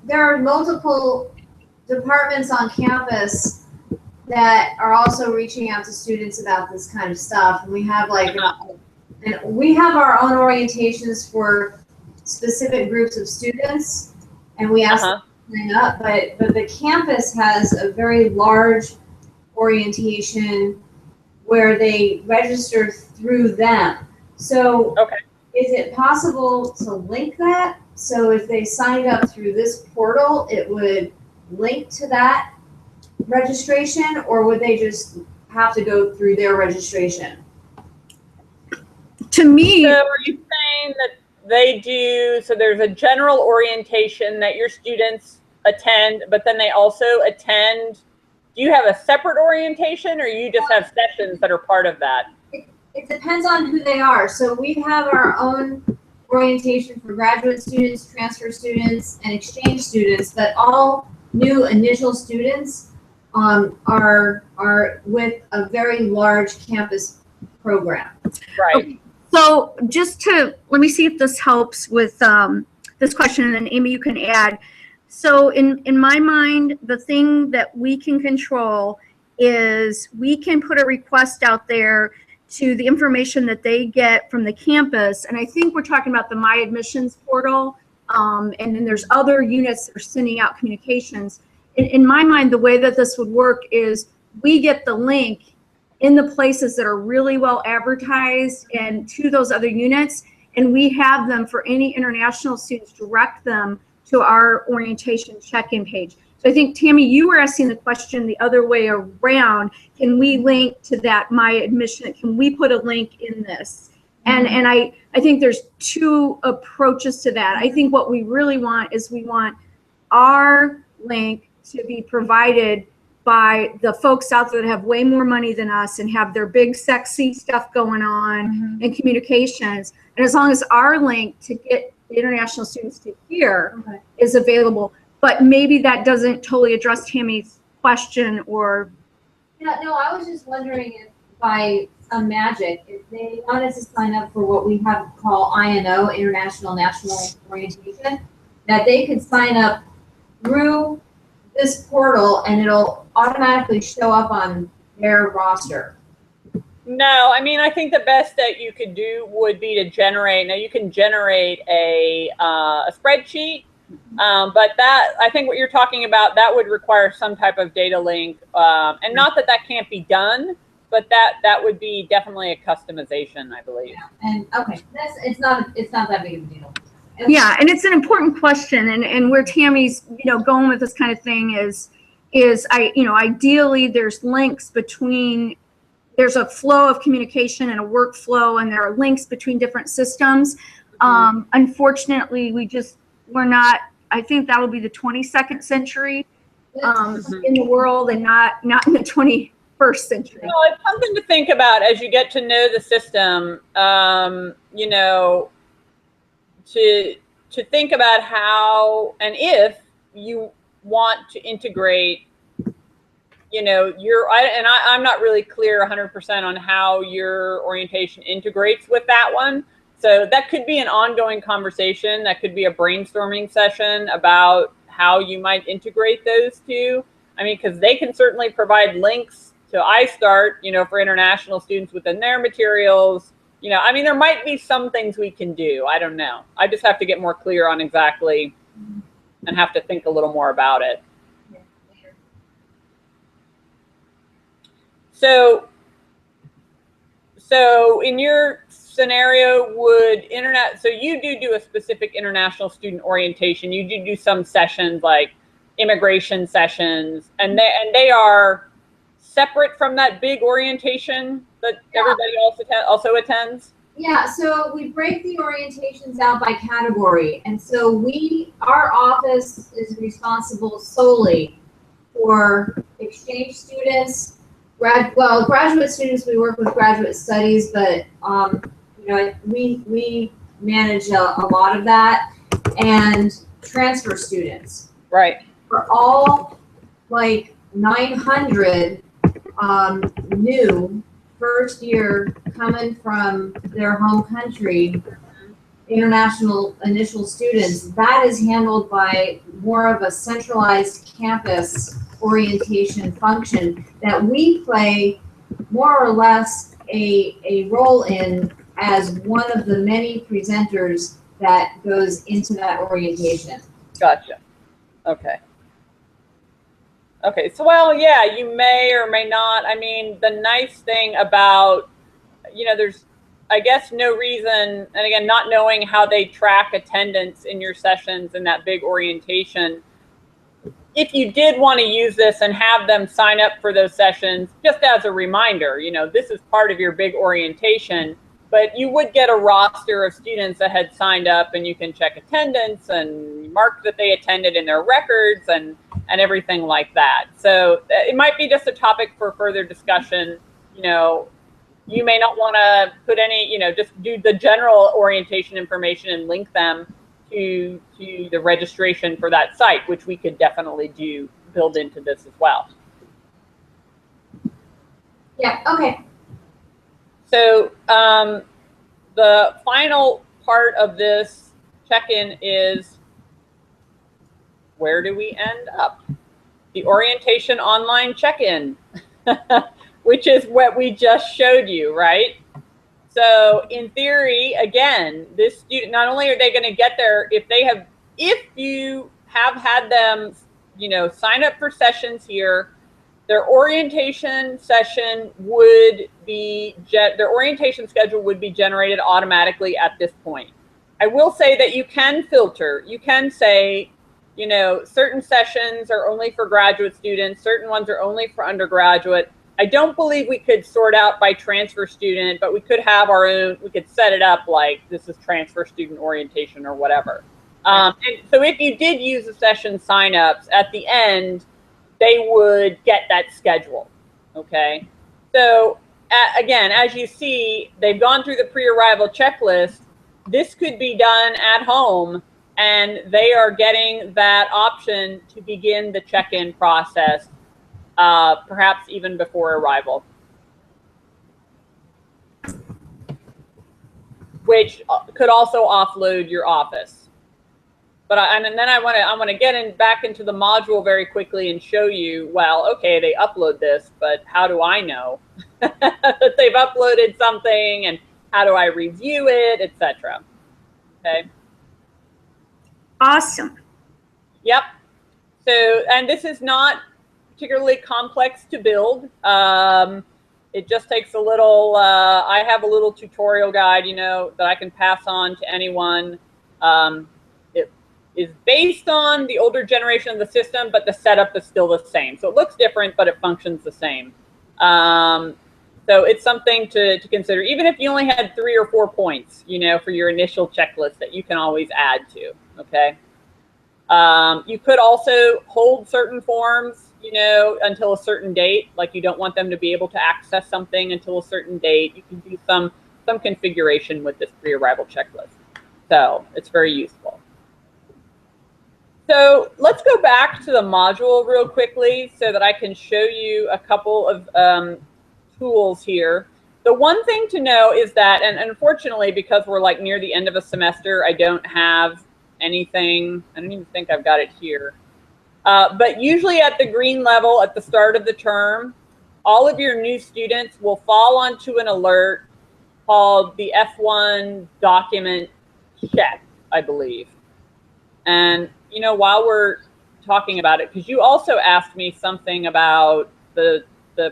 there are multiple departments on campus, that are also reaching out to students about this kind of stuff. And we have like, and we have our own orientations for specific groups of students, and we ask them to sign up. But the campus has a very large orientation where they register through them. So is it possible to link that? So if they signed up through this portal, it would link to that registration, or would they just have to go through their registration? To me, so are you saying that they do, so there's a general orientation that your students attend, but then they also attend, do you have a separate orientation, or you just have sessions that are part of that? It depends on who they are. So we have our own orientation for graduate students, transfer students, and exchange students, but all new initial students are with a very large campus program. Right. Okay. So just to, let me see if this helps with this question, and then Amy, you can add. So in my mind, the thing that we can control is we can put a request out there to the information that they get from the campus. And I think we're talking about the My Admissions portal. And then there's other units that are sending out communications. In my mind, the way that this would work is we get the link in the places that are really well advertised and to those other units, and we have them for any international students, direct them to our orientation check-in page. So I think, Tammy, you were asking the question the other way around. Can we link to that My Admission? Can we put a link in this? And I think there's two approaches to that. I think what we really want is we want our link to be provided by the folks out there that have way more money than us and have their big sexy stuff going on in communications. And as long as our link to get the international students to here is available, but maybe that doesn't totally address Tammy's question, or. Yeah, no, I was just wondering if by some magic, if they wanted to sign up for what we have called INO, International National Orientation, that they could sign up through this portal and it'll automatically show up on their roster. No, I mean, I think the best that you could do would be to generate, now you can generate a spreadsheet, but that, I think what you're talking about, that would require some type of data link, and not that that can't be done, but that would be definitely a customization, I believe. Yeah. And okay, it's not that big of a deal. Yeah, and it's an important question, and where Tammy's going with this kind of thing is ideally there's links between, there's a flow of communication and a workflow, and there are links between different systems. Unfortunately, we're not. I think that will be the 22nd century in the world, and not in the 21st century. Well, it's something to think about as you get to know the system. To think about how and if you want to integrate, I'm not really clear 100% on how your orientation integrates with that one. So that could be an ongoing conversation. That could be a brainstorming session about how you might integrate those two. I mean, because they can certainly provide links to iStart, for international students within their materials. I mean, there might be some things we can do. I don't know. I just have to get more clear on exactly and have to think a little more about it. So in your scenario, so you do a specific international student orientation. You do some sessions like immigration sessions, and they are separate from that big orientation that everybody else also attends? Yeah, so we break the orientations out by category. And so our office is responsible solely for exchange students, graduate students. We work with graduate studies, but we manage a lot of that, and transfer students. Right. For all 900 new first year coming from their home country, international initial students, that is handled by more of a centralized campus orientation function that we play more or less a role in as one of the many presenters that goes into that orientation. Gotcha. Okay. Okay, so well, yeah, you may or may not. I mean, the nice thing about, there's, I guess, no reason, and again, not knowing how they track attendance in your sessions in that big orientation. If you did want to use this and have them sign up for those sessions, just as a reminder, this is part of your big orientation, but you would get a roster of students that had signed up, and you can check attendance and mark that they attended in their records and everything like that. So it might be just a topic for further discussion. You may not want to put any, just do the general orientation information and link them to the registration for that site, which we could definitely build into this as well. Yeah, okay. So the final part of this check-in is, where do we end up? The orientation online check-in, which is what we just showed you, right? So in theory, again, this student, not only are they going to get there, if you have had them, sign up for sessions here, their orientation session would be, their orientation schedule would be generated automatically at this point. I will say that you can filter. You can say, certain sessions are only for graduate students, certain ones are only for undergraduate. I don't believe we could sort out by transfer student, but we could have our own, we could set it up like this is transfer student orientation or whatever. And so if you did use the session signups, at the end, they would get that schedule, okay? So again, as you see, they've gone through the pre-arrival checklist. This could be done at home, and they are getting that option to begin the check-in process, perhaps even before arrival, which could also offload your office. But and then I want to get back into the module very quickly and show you, well, okay, they upload this, but how do I know that they've uploaded something, and how do I review it, etc. Okay. Awesome. Yep. So, and this is not particularly complex to build. It just takes a little, I have a little tutorial guide, that I can pass on to anyone. It is based on the older generation of the system, but the setup is still the same. So it looks different, but it functions the same. So it's something to consider, even if you only had 3 or 4 points, for your initial checklist that you can always add to, okay? You could also hold certain forms, until a certain date, like you don't want them to be able to access something until a certain date. You can do some configuration with this pre-arrival checklist. So it's very useful. So let's go back to the module real quickly so that I can show you a couple of tools here. The one thing to know is that, and unfortunately, because we're like near the end of a semester, I don't have anything. I don't even think I've got it here. But usually at the green level at the start of the term, all of your new students will fall onto an alert called the F1 document check, I believe. And, while we're talking about it, because you also asked me something about the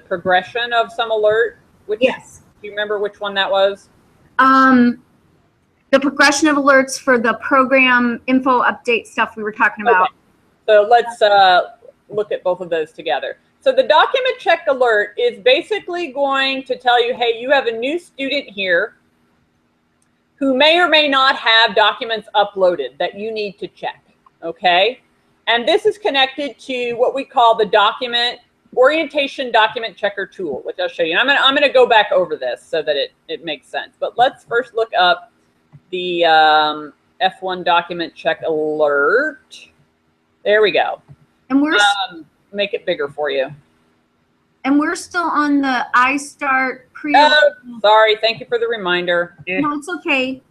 progression of some alert. Yes. Do you remember which one that was? The progression of alerts for the program info update stuff we were talking about. Okay. So let's look at both of those together. So the document check alert is basically going to tell you, hey, you have a new student here who may or may not have documents uploaded that you need to check, okay? And this is connected to what we call the orientation document checker tool, which I'll show you. And I'm gonna go back over this so that it makes sense. But let's first look up the F1 document check alert. There we go. And we're make it bigger for you. And we're still on the iStart pre. Oh, sorry. Thank you for the reminder. No, it's okay.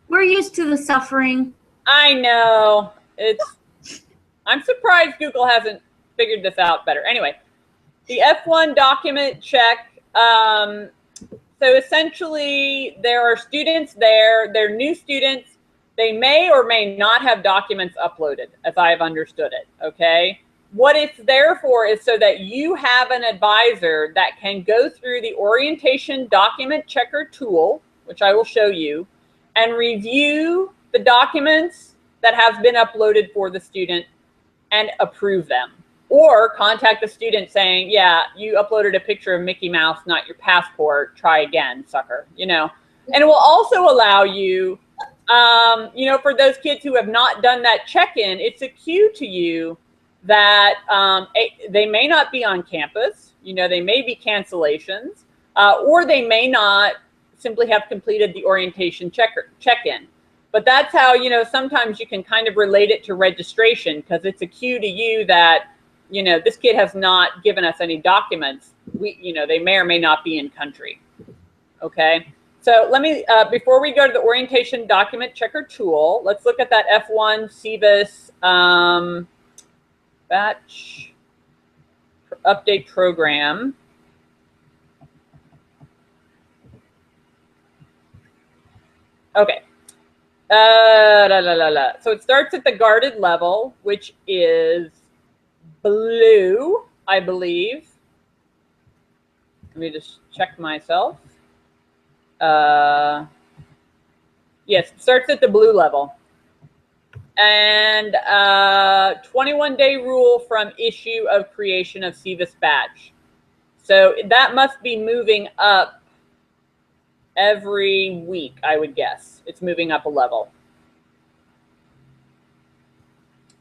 We're used to the suffering. I know. I'm surprised Google hasn't figured this out better. Anyway, the F1 document check. So essentially, there are students there. They're new students. They may or may not have documents uploaded, as I have understood it, okay? What it's there for is so that you have an advisor that can go through the orientation document checker tool, which I will show you, and review the documents that have been uploaded for the student and approve them. Or contact the student saying, yeah, you uploaded a picture of Mickey Mouse, not your passport. Try again, sucker, you know. And it will also allow you, you know, for those kids who have not done that check-in, it's a cue to you that they may not be on campus, you know, they may be cancellations, or they may not simply have completed the orientation check-in. But that's how, you know, sometimes you can kind of relate it to registration, because it's a cue to you that, you know, this kid has not given us any documents. You know, they may or may not be in country. Okay. So let me, before we go to the orientation document checker tool, let's look at that F1 CBIS batch update program. Okay. So it starts at the guarded level, which is blue, I believe. Let me just check myself. Yes, it starts at the blue level. And 21-day rule from issue of creation of CBIS badge. So that must be moving up every week, I would guess. It's moving up a level.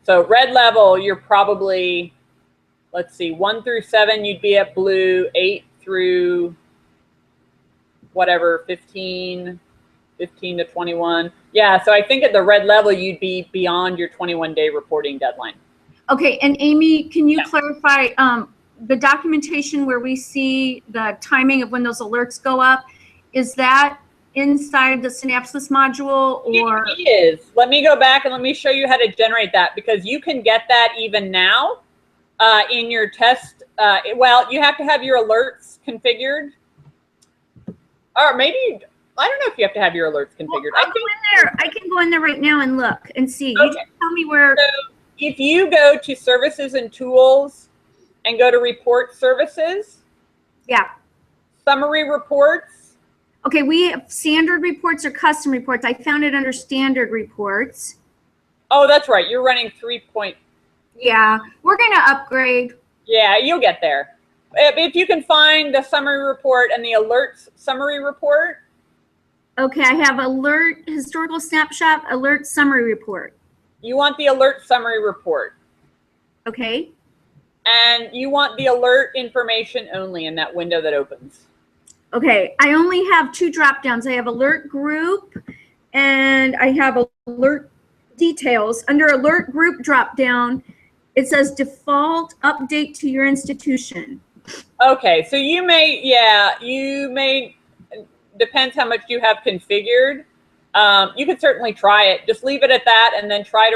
So red level, you're probably, let's see, 1 through 7, you'd be at blue, 8 through whatever, 15 to 21. Yeah, so I think at the red level, you'd be beyond your 21-day reporting deadline. Okay, and Amy, can you clarify the documentation where we see the timing of when those alerts go up? Is that inside the Synapsis module, or? It is. Let me go back and let me show you how to generate that, because you can get that even now in your test. Well, you have to have your alerts configured. Or maybe, I don't know if you have to have your alerts configured. Well, I'll go in there. I can go in there right now and look and see. Okay. You just tell me where. So if you go to services and tools and go to report services. Yeah. Summary reports. Okay, we have standard reports or custom reports. I found it under standard reports. Oh, that's right. You're running 3. Yeah, we're going to upgrade. Yeah, you'll get there. If you can find the summary report and the alerts summary report. Okay, I have alert, historical snapshot, alert summary report. You want the alert summary report. Okay. And you want the alert information only in that window that opens. Okay, I only have 2 drop downs. I have alert group and I have alert details. Under alert group drop down, it says default update to your institution. Okay, so you may, yeah, you may, depends how much you have configured. You could certainly try it. Just leave it at that and then try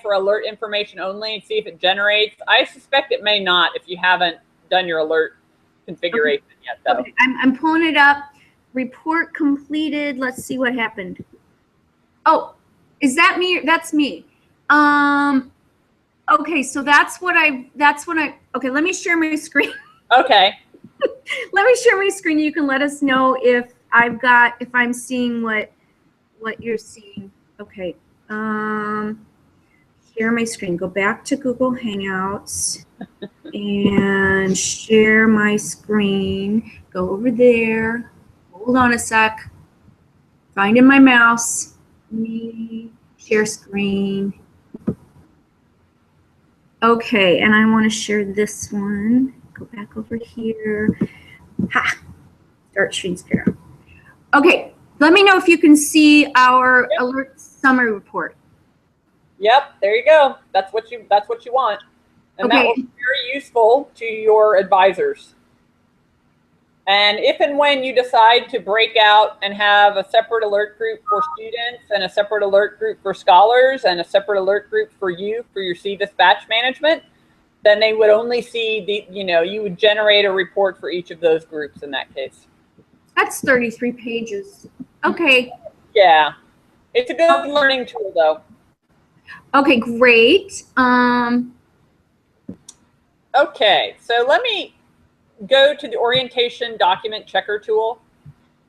for alert information only and see if it generates. I suspect it may not if you haven't done your alert configuration yet, though. Okay, I'm pulling it up. Report completed. Let's see what happened. Oh, is that me? That's me. Okay, so that's what I, okay, let me share my screen. Okay. Let me share my screen. You can let us know if I'm seeing what you're seeing. Okay. Share my screen. Go back to Google Hangouts and share my screen. Go over there. Hold on a sec. Finding my mouse. Share screen. Okay, and I want to share this one. Go back over here. Ha! Start screen share. Okay, let me know if you can see our alert summary report. Yep, there you go. That's what you want. And okay. that will be very useful to your advisors. And if and when you decide to break out and have a separate alert group for students and a separate alert group for scholars and a separate alert group for you for your CVIS batch management, then they would only see the, you would generate a report for each of those groups in that case. That's 33 pages. Okay. Yeah. It's a good learning tool though. Okay, great. Okay, so let me go to the orientation document checker tool.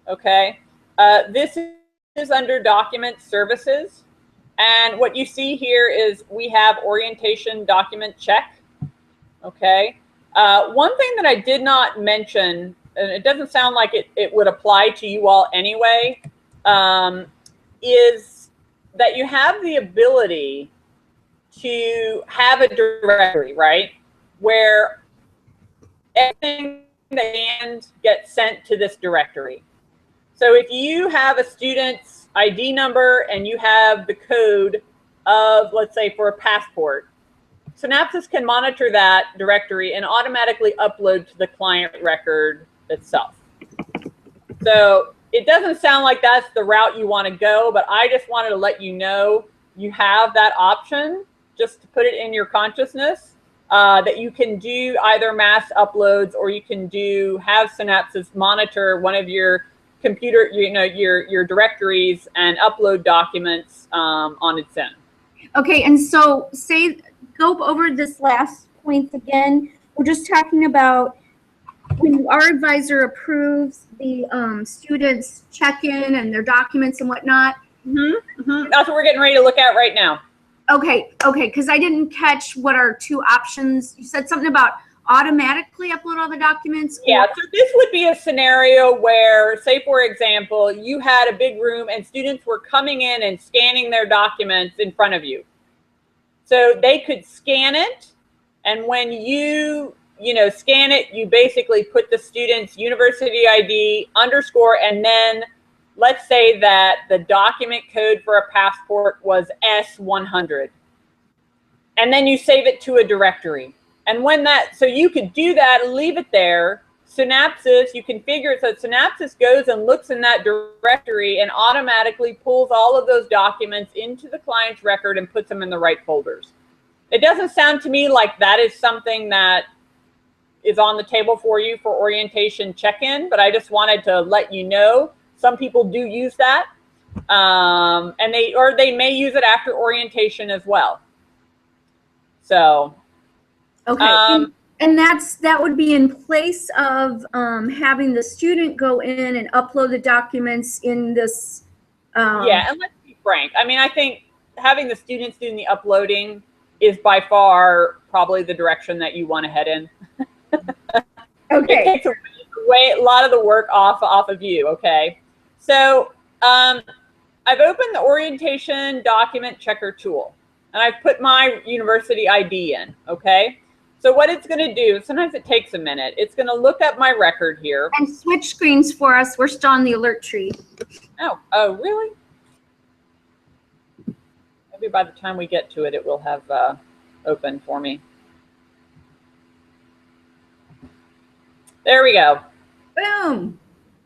Okay, this is under document services. And what you see here is we have orientation document check. Okay, one thing that I did not mention, and it doesn't sound like it would apply to you all anyway, is that you have the ability to have a directory, right? Where everything that gets sent to this directory. So if you have a student's ID number and you have the code of, let's say, for a passport, Synapsis can monitor that directory and automatically upload to the client record itself. So it doesn't sound like that's the route you want to go, but I just wanted to let you know you have that option, just to put it in your consciousness, that you can do either mass uploads or you can have Synapsis monitor one of your computer, your directories and upload documents on its own. Okay, and so go over this last point again. We're just talking about when our advisor approves the students' check-in and their documents and whatnot. That's what we're getting ready to look at right now. Okay, because I didn't catch what are two options. You said something about automatically upload all the documents? Yeah, so this would be a scenario where, say, for example, you had a big room and students were coming in and scanning their documents in front of you. So they could scan it, and when you scan it, you basically put the student's university ID _ and then let's say that the document code for a passport was S100. And then you save it to a directory. And so you could do that, leave it there. Synapsis, you configure it so Synapsis goes and looks in that directory and automatically pulls all of those documents into the client's record and puts them in the right folders. It doesn't sound to me like that is something that is on the table for you for orientation check-in, but I just wanted to let you know. Some people do use that, and they may use it after orientation as well. So, okay, and that would be in place of having the student go in and upload the documents in this. Yeah, and let's be frank. I mean, I think having the students doing the uploading is by far probably the direction that you want to head in. Okay. It takes a lot of the work off of you. Okay. So I've opened the orientation document checker tool and I've put my university ID in. Okay. So what it's going to do, sometimes it takes a minute. It's going to look up my record here. And switch screens for us. We're still on the alert tree. Oh, really? Maybe by the time we get to it, it will have opened for me. There we go. Boom.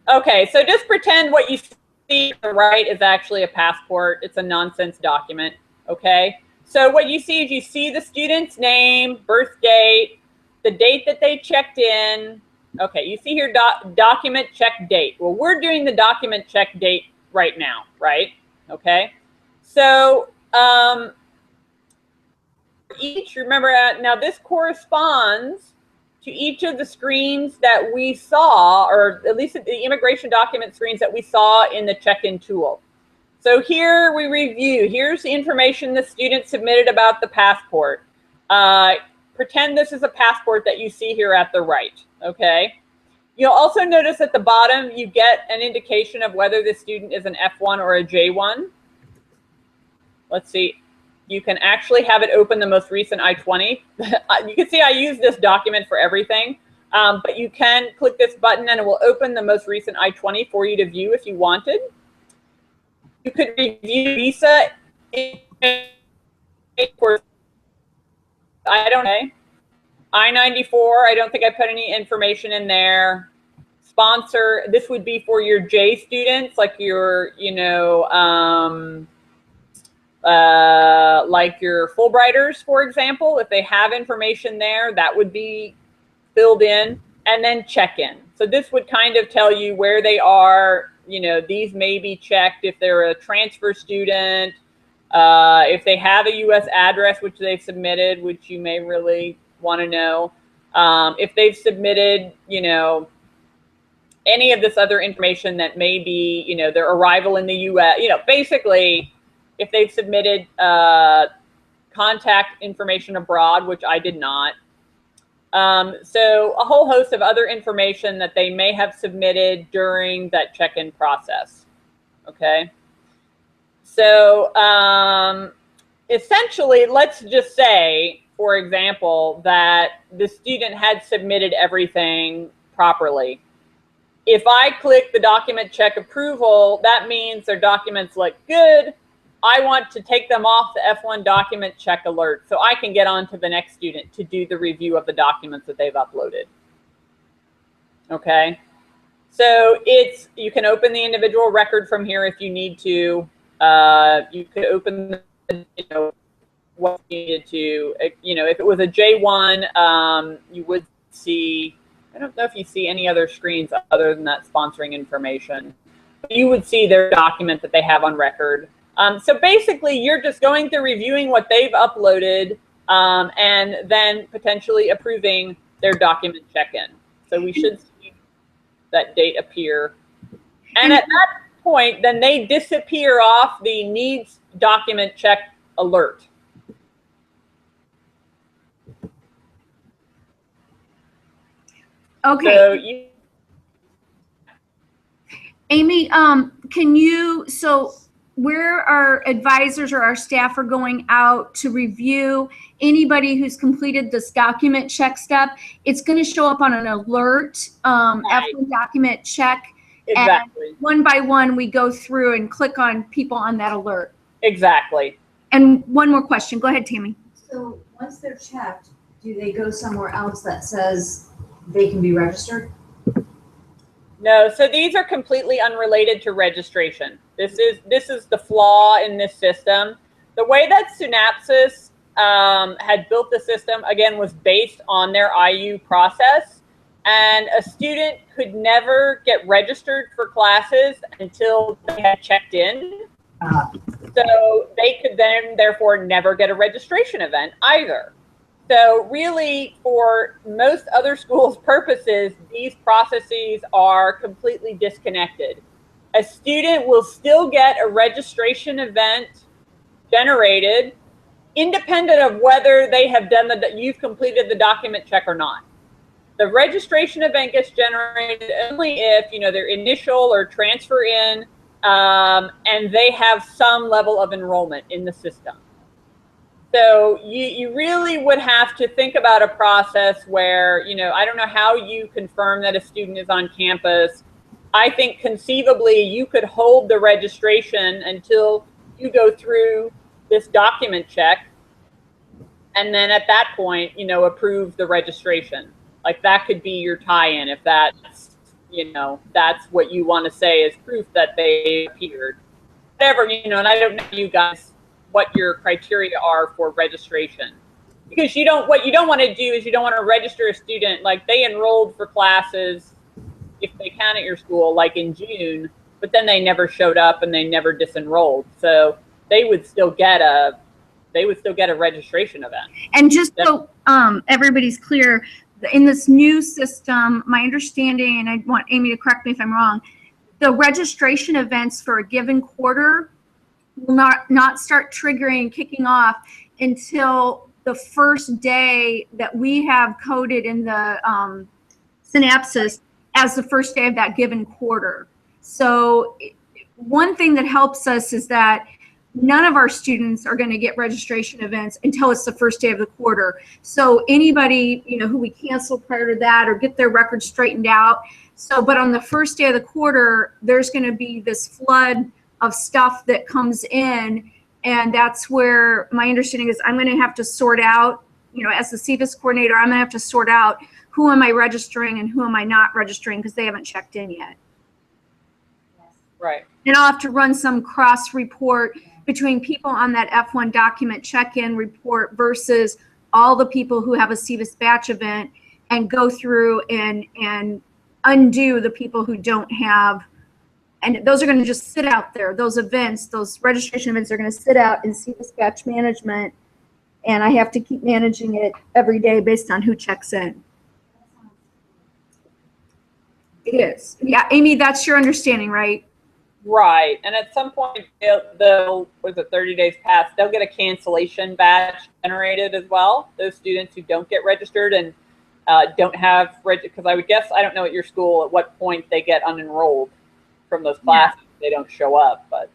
Okay, so just pretend what you see to the right is actually a passport. It's a nonsense document, okay? So what you see is you see the student's name, birth date, the date that they checked in. Okay, you see here document check date. Well, we're doing the document check date right now, right? Okay, so remember, now this corresponds to each of the screens that we saw, or at least the immigration document screens that we saw in the check-in tool. So here we review. Here's the information the student submitted about the passport. Pretend this is a passport that you see here at the right, okay? You'll also notice at the bottom, you get an indication of whether the student is an F1 or a J1. Let's see. You can actually have it open the most recent I-20. You can see I use this document for everything, but you can click this button and it will open the most recent I-20 for you to view if you wanted. You could review visa. I don't know. I-94, I don't think I put any information in there. sponsor, this would be for your J students, like your, like your Fulbrighters, for example. If they have information there, that would be filled in, and then check-in. So this would kind of tell you where they are. These may be checked if they're a transfer student, if they have a U.S. address, which they've submitted, which you may really want to know. If they've submitted, any of this other information that may be, their arrival in the U.S., basically, if they've submitted contact information abroad, which I did not. So a whole host of other information that they may have submitted during that check-in process. Okay. So essentially, let's just say, for example, that the student had submitted everything properly. If I click the document check approval, that means their documents look good. I want to take them off the F1 document check alert so I can get on to the next student to do the review of the documents that they've uploaded. Okay. So you can open the individual record from here if you need to. You could open, what you needed to, if it was a J1, you would see, I don't know if you see any other screens other than that sponsoring information. You would see their document that they have on record. So basically, you're just going through reviewing what they've uploaded and then potentially approving their document check-in. So we should see that date appear. And at that point, then they disappear off the needs document check alert. Okay. So Amy, so where our advisors or our staff are going out to review anybody who's completed this document check step, it's going to show up on an alert, Right. F1 document check. exactly. And one by one, we go through and click on people on that alert. Exactly. And one more question. Go ahead, Tammy. So once they're checked, do they go somewhere else that says they can be registered? No, so these are completely unrelated to registration. This is the flaw in this system. The way that Synapsis had built the system, again, was based on their IU process. And a student could never get registered for classes until they had checked in. So they could then, therefore, never get a registration event either. So really, for most other schools' purposes, these processes are completely disconnected. A student will still get a registration event generated, independent of whether they have done you've completed the document check or not. The registration event gets generated only if their initial or transfer in, and they have some level of enrollment in the system. So you really would have to think about a process where, I don't know how you confirm that a student is on campus. I think conceivably you could hold the registration until you go through this document check. And then at that point, approve the registration. Like that could be your tie-in if that's, that's what you want to say is proof that they appeared. Whatever, and I don't know you guys what your criteria are for registration. Because what you don't want to do is you don't want to register a student like they enrolled for classes if they can at your school, like in June, but then they never showed up and they never disenrolled. So they would still get a registration event. And just so everybody's clear, in this new system, my understanding, and I want Amy to correct me if I'm wrong, the registration events for a given quarter will not start kicking off until the first day that we have coded in the Synapsis as the first day of that given quarter. So one thing that helps us is that none of our students are going to get registration events until it's the first day of the quarter. So anybody, who we cancel prior to that or get their records straightened out. But on the first day of the quarter, there's going to be this flood of stuff that comes in. And that's where my understanding is I'm going to have to sort out, as the CVIS coordinator, I'm going to have to sort out who am I registering and who am I not registering because they haven't checked in yet. Right. And I'll have to run some cross report between people on that F1 document check-in report versus all the people who have a CVIS batch event, and go through and undo the people who don't have. And those are going to just sit out there. Those events, those registration events are going to sit out in CVIS batch management. And I have to keep managing it every day based on who checks in. It is. Yeah, Amy, that's your understanding, right? Right. And at some point, they'll was it 30 days past, they'll get a cancellation badge generated as well. Those students who don't get registered and don't have, because I would guess, I don't know at your school at what point they get unenrolled from those classes. Yeah. They don't show up, but.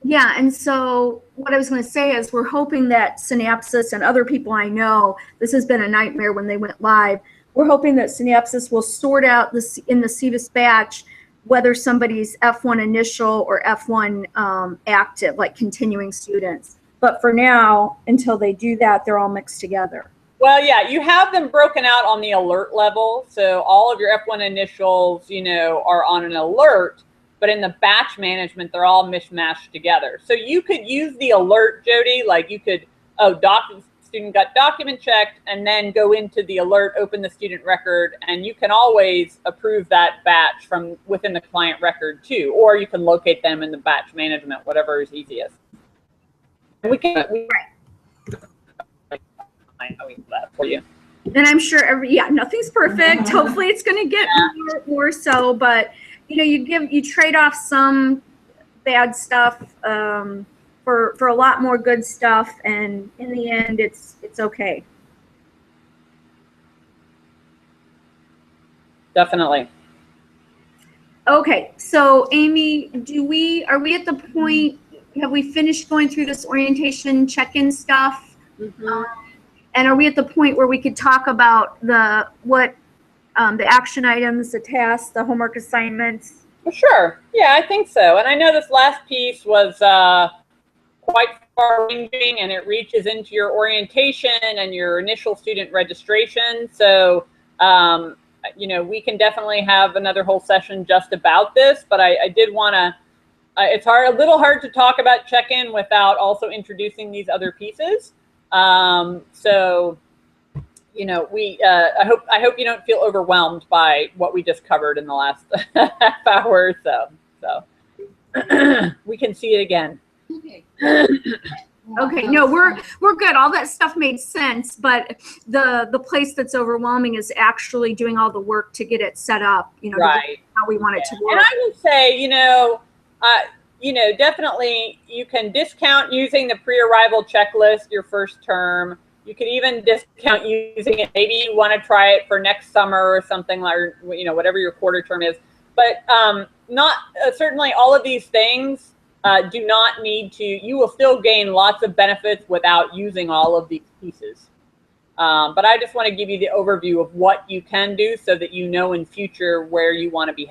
Yeah, and so what I was going to say is we're hoping that Synapsis and other people I know, this has been a nightmare when they went live, we're hoping that Synapsis will sort out this in the CVIS batch whether somebody's F1 initial or F1 active, like continuing students. But for now, until they do that, they're all mixed together. Well, yeah, you have them broken out on the alert level. So all of your F1 initials, you know, are on an alert, but in the batch management, they're all mishmashed together. So you could use the alert, Jody, like you could, student got document checked, and then go into the alert, open the student record, and you can always approve that batch from within the client record too, or you can locate them in the batch management, whatever is easiest. We can that for you. And I'm sure nothing's perfect. Hopefully it's going to get more so, but you know, you trade off some bad stuff for a lot more good stuff, and in the end it's okay. Definitely. Okay, so Amy, are we at the point, have we finished going through this orientation check-in stuff? Mm-hmm. And are we at the point where we could talk about the action items, the tasks, the homework assignments? Sure. Yeah, I think so. And I know this last piece was quite far-ranging, and it reaches into your orientation and your initial student registration. So, you know, we can definitely have another whole session just about this, but I did want to, it's a little hard to talk about check-in without also introducing these other pieces. So, you know, I hope you don't feel overwhelmed by what we just covered in the last half hour or so. So we can see it again. Okay. Okay, no, we're good. All that stuff made sense, but the place that's overwhelming is actually doing all the work to get it set up, you know, right, how we want it to work. And I would say, you know, definitely you can discount using the pre-arrival checklist your first term. You could even discount using it. Maybe you want to try it for next summer or something, like, you know, whatever your quarter term is. But not certainly all of these things do not need to. You will still gain lots of benefits without using all of these pieces. But I just want to give you the overview of what you can do so that you know in future where you want to be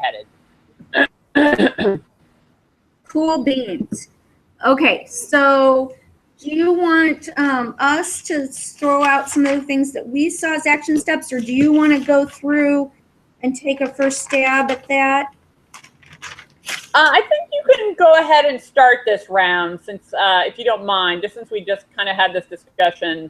headed. Cool beans. Okay, so do you want us to throw out some of the things that we saw as action steps, or do you want to go through and take a first stab at that? I think you can go ahead and start this round, since, if you don't mind, just since we just kind of had this discussion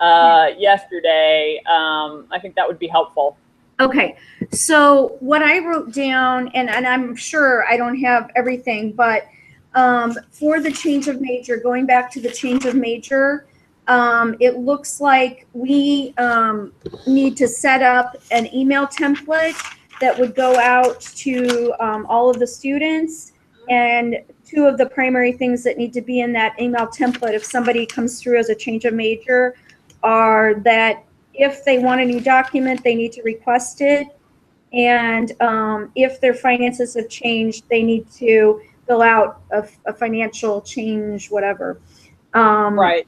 yesterday. I think that would be helpful. Okay, so what I wrote down, and I'm sure I don't have everything, but for the change of major, going back to the change of major, it looks like we need to set up an email template that would go out to all of the students. And two of the primary things that need to be in that email template if somebody comes through as a change of major are that if they want a new document, they need to request it. And if their finances have changed, they need to fill out a financial change, whatever. Right.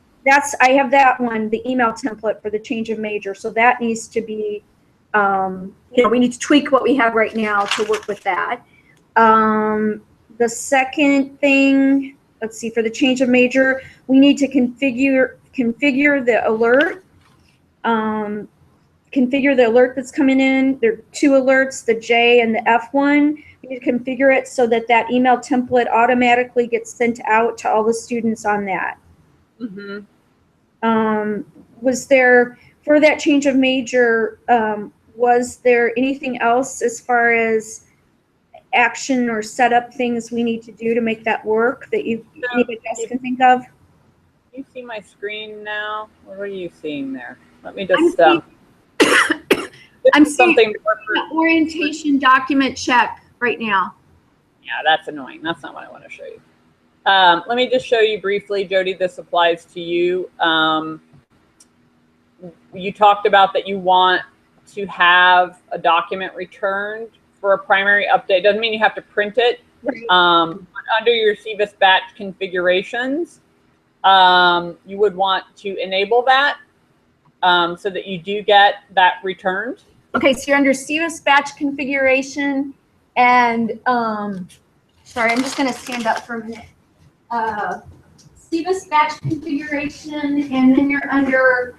I have that one, the email template for the change of major. So that needs to be, you know, we need to tweak what we have right now to work with that. The second thing, let's see, for the change of major, we need to configure the alert. configure the alert that's coming in. There are 2 alerts, the J and the F1. You need to configure it so that that email template automatically gets sent out to all the students on that. Was there, for that change of major, was there anything else as far as action or setup things we need to do to make that work that anybody else can think of? You see my screen now? What are you seeing there? Let me just, I'm seeing orientation document check right now. Yeah, that's annoying. That's not what I want to show you. Let me just show you briefly, Jody, this applies to you. You talked about that you want to have a document returned for a primary update. Doesn't mean you have to print it. Right. Under your CVIS batch configurations, you would want to enable that so that you do get that returned. Okay, so you're under CVIS batch configuration and, sorry, I'm just going to stand up for a minute. CVIS batch configuration, and then you're under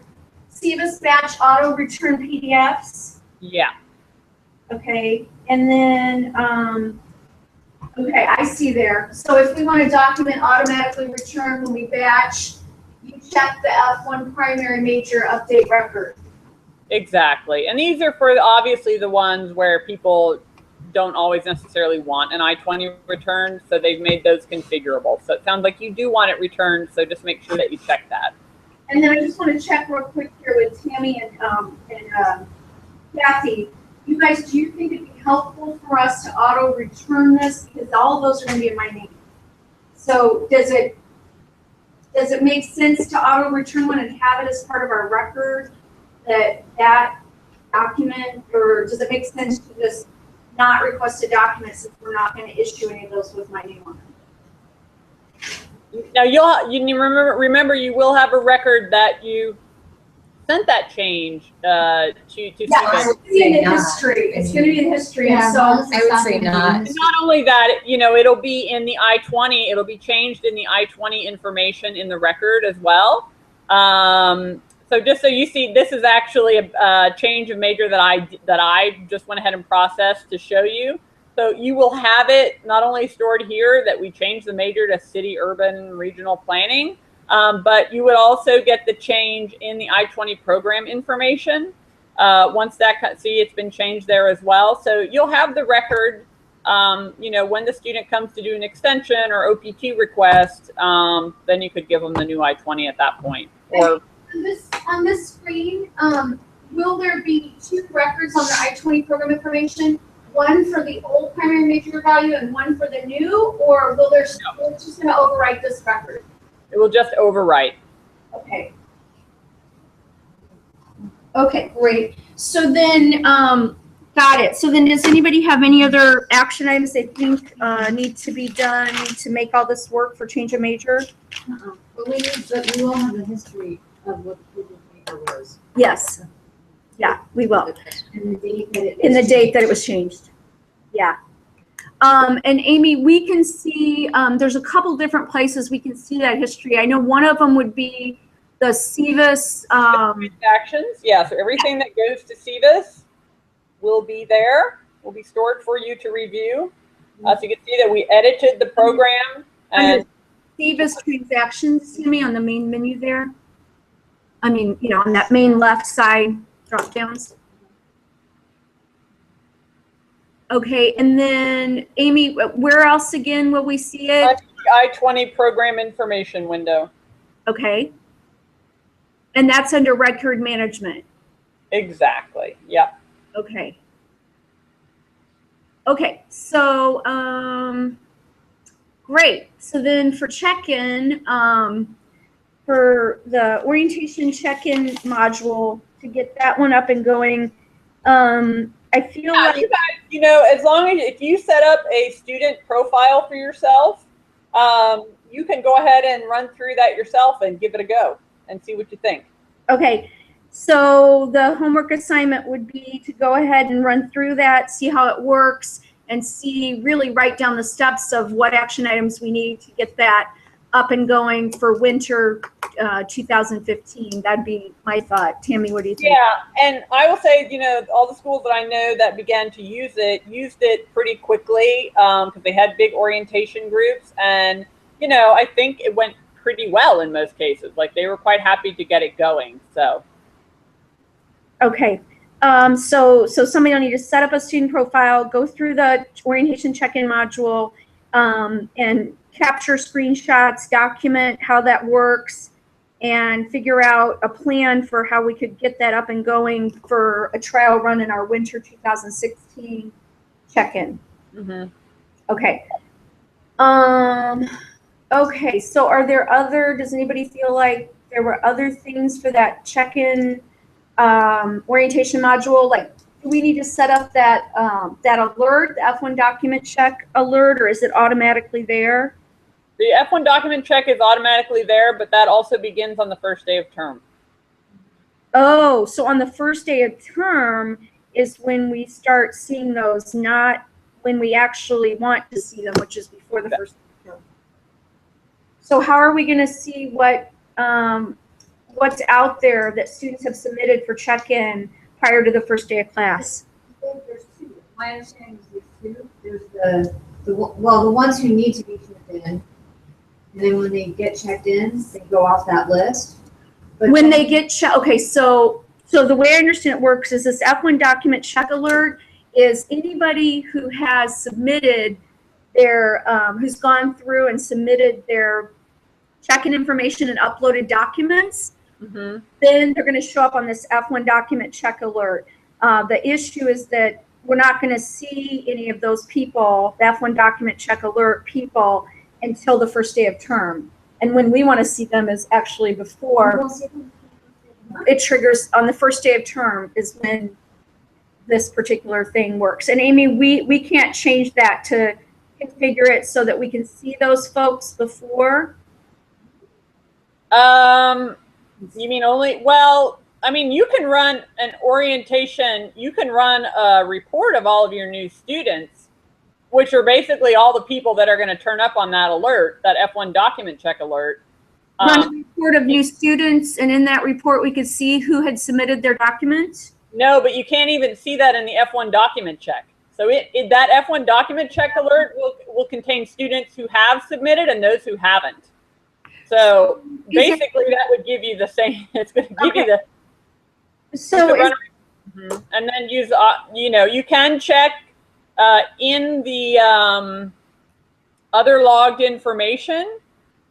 CVIS batch auto return PDFs. Yeah. Okay, and then, okay, I see there. So if we want a document automatically returned when we batch, you check the F1 primary major update record. Exactly. And these are for obviously the ones where people don't always necessarily want an I-20 returned, so they've made those configurable. So it sounds like you do want it returned, so just make sure that you check that. And then I just want to check real quick here with Tammy and Kathy. You guys, do you think it'd be helpful for us to auto return this? Because all of those are going to be in my name. So does it make sense to auto return one and have it as part of our record, that document, or does it make sense to just not request a document since we're not going to issue any of those with my name on them? Now you remember you will have a record that you sent that change to it's going to be in the history. It's going to be in history. Yeah, So I would say not. Not only that, it'll be in the I-20. It'll be changed in the I-20 information in the record as well. So just so you see, this is actually a change of major that I just went ahead and processed to show you. So you will have it not only stored here that we changed the major to city, urban, regional planning, but you would also get the change in the I-20 program information. Once that, see, it's been changed there as well. So you'll have the record, when the student comes to do an extension or OPT request, then you could give them the new I-20 at that point. Or on this screen, will there be 2 records on the I-20 program information? One for the old primary major value and one for the new, or will there it's just going to overwrite this record? it will just overwrite. Okay. Okay, great. So then, got it. So then does anybody have any other action items they think need to be done to make all this work for change of major? But we will have the history of what the major was. Yes. Yeah, we will. And the date that it In the date that it was changed. Yeah. And Amy, we can see, there's a couple different places we can see that history. I know one of them would be the CVIS. Transactions, yeah, so everything that goes to CVIS will be there, will be stored for you to review. So you can see that we edited the program. And CVIS transactions, Tammy, on the main menu there. I mean, on that main left side drop downs. Okay, and then Amy, where else again will we see it? I-20 program information window. Okay. And that's under record management. Exactly, yep. Okay. Okay, so great. So then for check-in, for the orientation check-in module, to get that one up and going, I feel like, you guys, as long as if you set up a student profile for yourself, you can go ahead and run through that yourself and give it a go and see what you think. okay, so the homework assignment would be to go ahead and run through that, see how it works, and really write down the steps of what action items we need to get that up and going for winter 2015. That'd be my thought. Tammy, what do you think? Yeah, and I will say, you know, all the schools that I know that began to use it used it pretty quickly because they had big orientation groups, and you know, I think it went pretty well in most cases. Like they were quite happy to get it going. So. Okay. So somebody will need to set up a student profile, go through the orientation check-in module, and capture screenshots, document how that works, and figure out a plan for how we could get that up and going for a trial run in our winter 2016 check-in. Mm-hmm. Okay. Okay, so are there does anybody feel like there were other things for that check-in orientation module? Like, do we need to set up that that alert, the F1 document check alert, or is it automatically there? The F1 document check is automatically there, but that also begins on the first day of term. Oh, so on the first day of term is when we start seeing those, not when we actually want to see them, which is before the first day of term. So how are we going to see what what's out there that students have submitted for check-in prior to the first day of class? There's two. My understanding is there's two. There's the ones who need to be checked in, and then when they get checked in, they go off that list. But When they get okay, so the way I understand it works is this F1 document check alert is anybody who has submitted their who's gone through and submitted their check-in information and uploaded documents. Mm-hmm. Then they're going to show up on this F1 document check alert. The issue is that we're not going to see any of those people, the F1 document check alert people, until the first day of term. And when we want to see them is actually before it triggers on the first day of term is when this particular thing works. And Amy, we can't change that to configure it so that we can see those folks before. You mean only, well, I mean, you can run an orientation, you can run a report of all of your new students, which are basically all the people that are going to turn up on that alert, that F1 document check alert. Run a report of new students, and in that report we could see who had submitted their documents? No, but you can't even see that in the F1 document check. So that F1 document check alert will contain students who have submitted and those who haven't. So basically that would give you the same, it's going to give you the, so and then use, you know, you can check in the other logged information,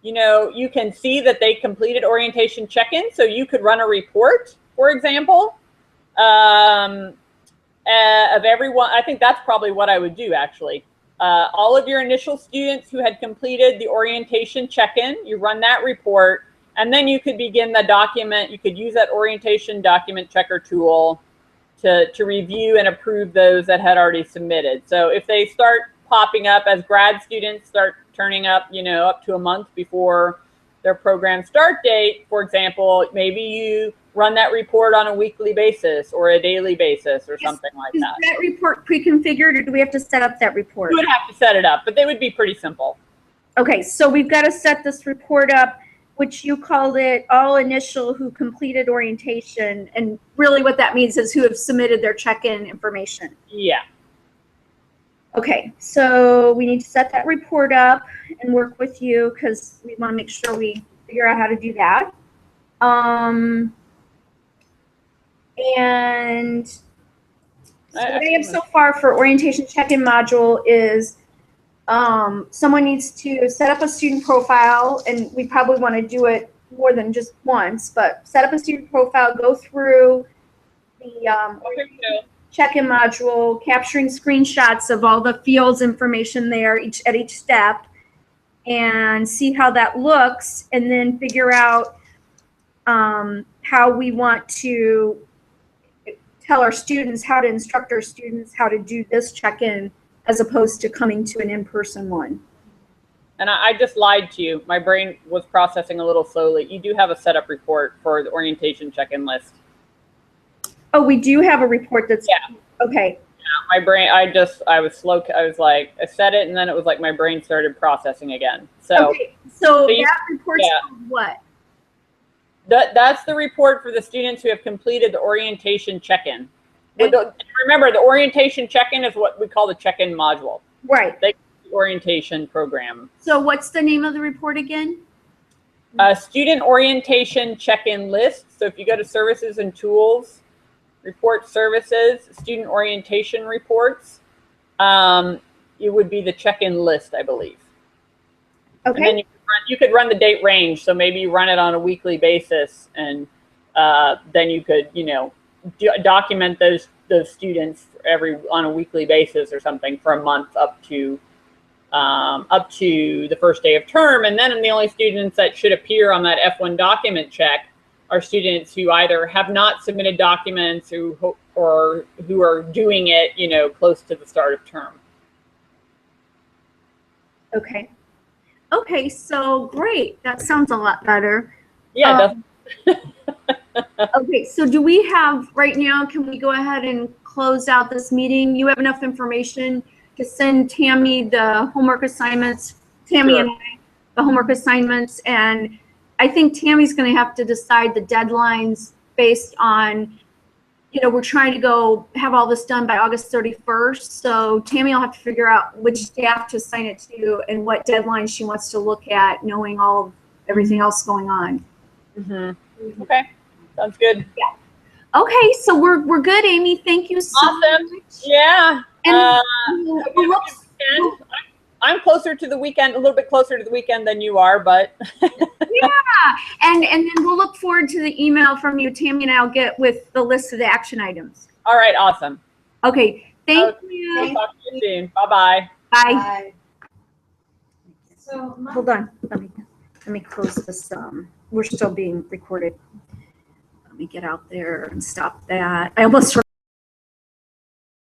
you know, you can see that they completed orientation check-in. So you could run a report, for example, of everyone. I think that's probably what I would do, actually. All of your initial students who had completed the orientation check-in, you run that report, and then you could begin the document. You could use that orientation document checker tool to review and approve those that had already submitted. So if they start popping up as grad students start turning up, you know, up to a month before their program start date, for example, maybe you run that report on a weekly basis or a daily basis or something like that. Is that report pre-configured, or do we have to set up that report? You would have to set it up, but they would be pretty simple. Okay, so we've got to set this report up, which you called it all initial who completed orientation. And really what that means is who have submitted their check-in information. Yeah. Okay, so we need to set that report up and work with you because we want to make sure we figure out how to do that. And so what I have so far for orientation check-in module is someone needs to set up a student profile, and we probably want to do it more than just once, but set up a student profile, go through the check-in module, capturing screenshots of all the fields information there at each step, and see how that looks, and then figure out how we want to tell our students, how to instruct our students how to do this check-in as opposed to coming to an in-person one. And I just lied to you. My brain was processing a little slowly. You do have a setup report for the orientation check-in list. Oh, we do have a report that's, yeah. Okay. My brain, I was slow. I was like, I said it, and then it was like my brain started processing again. So, Okay, so you- that report's yeah. called what? That's the report for the students who have completed the orientation check-in. And- Remember, the orientation check-in is what we call the check-in module. Right. The orientation program. So what's the name of the report again? Student orientation check-in list. So if you go to services and tools, report services, student orientation reports, it would be the check-in list, I believe. Okay. And then you could run the date range. So maybe you run it on a weekly basis, and then you could, document those students on a weekly basis or something for a month up to the first day of term. And then the only students that should appear on that F1 document check are students who either have not submitted documents or who are doing it, close to the start of term. Okay. Okay, so great. That sounds a lot better. Yeah. Okay, so do we have right now, can we go ahead and close out this meeting? You have enough information to send Tammy the homework assignments, Tammy and I, the homework assignments, and I think Tammy's going to have to decide the deadlines based on, we're trying to go have all this done by August 31st. So Tammy will have to figure out which staff to assign it to and what deadline she wants to look at, knowing everything else going on. Mm-hmm. Okay, sounds good. Yeah. Okay, so we're good, Amy. Thank you so much. Yeah. And I'm closer to the weekend, a little bit closer to the weekend than you are, but. Yeah, and then we'll look forward to the email from you, Tammy, and I'll get with the list of the action items. All right, awesome. Okay, thank you. We'll talk to you soon. Bye-bye. Bye. So Hold on. Let me close this. We're still being recorded. Let me get out there and stop that. I almost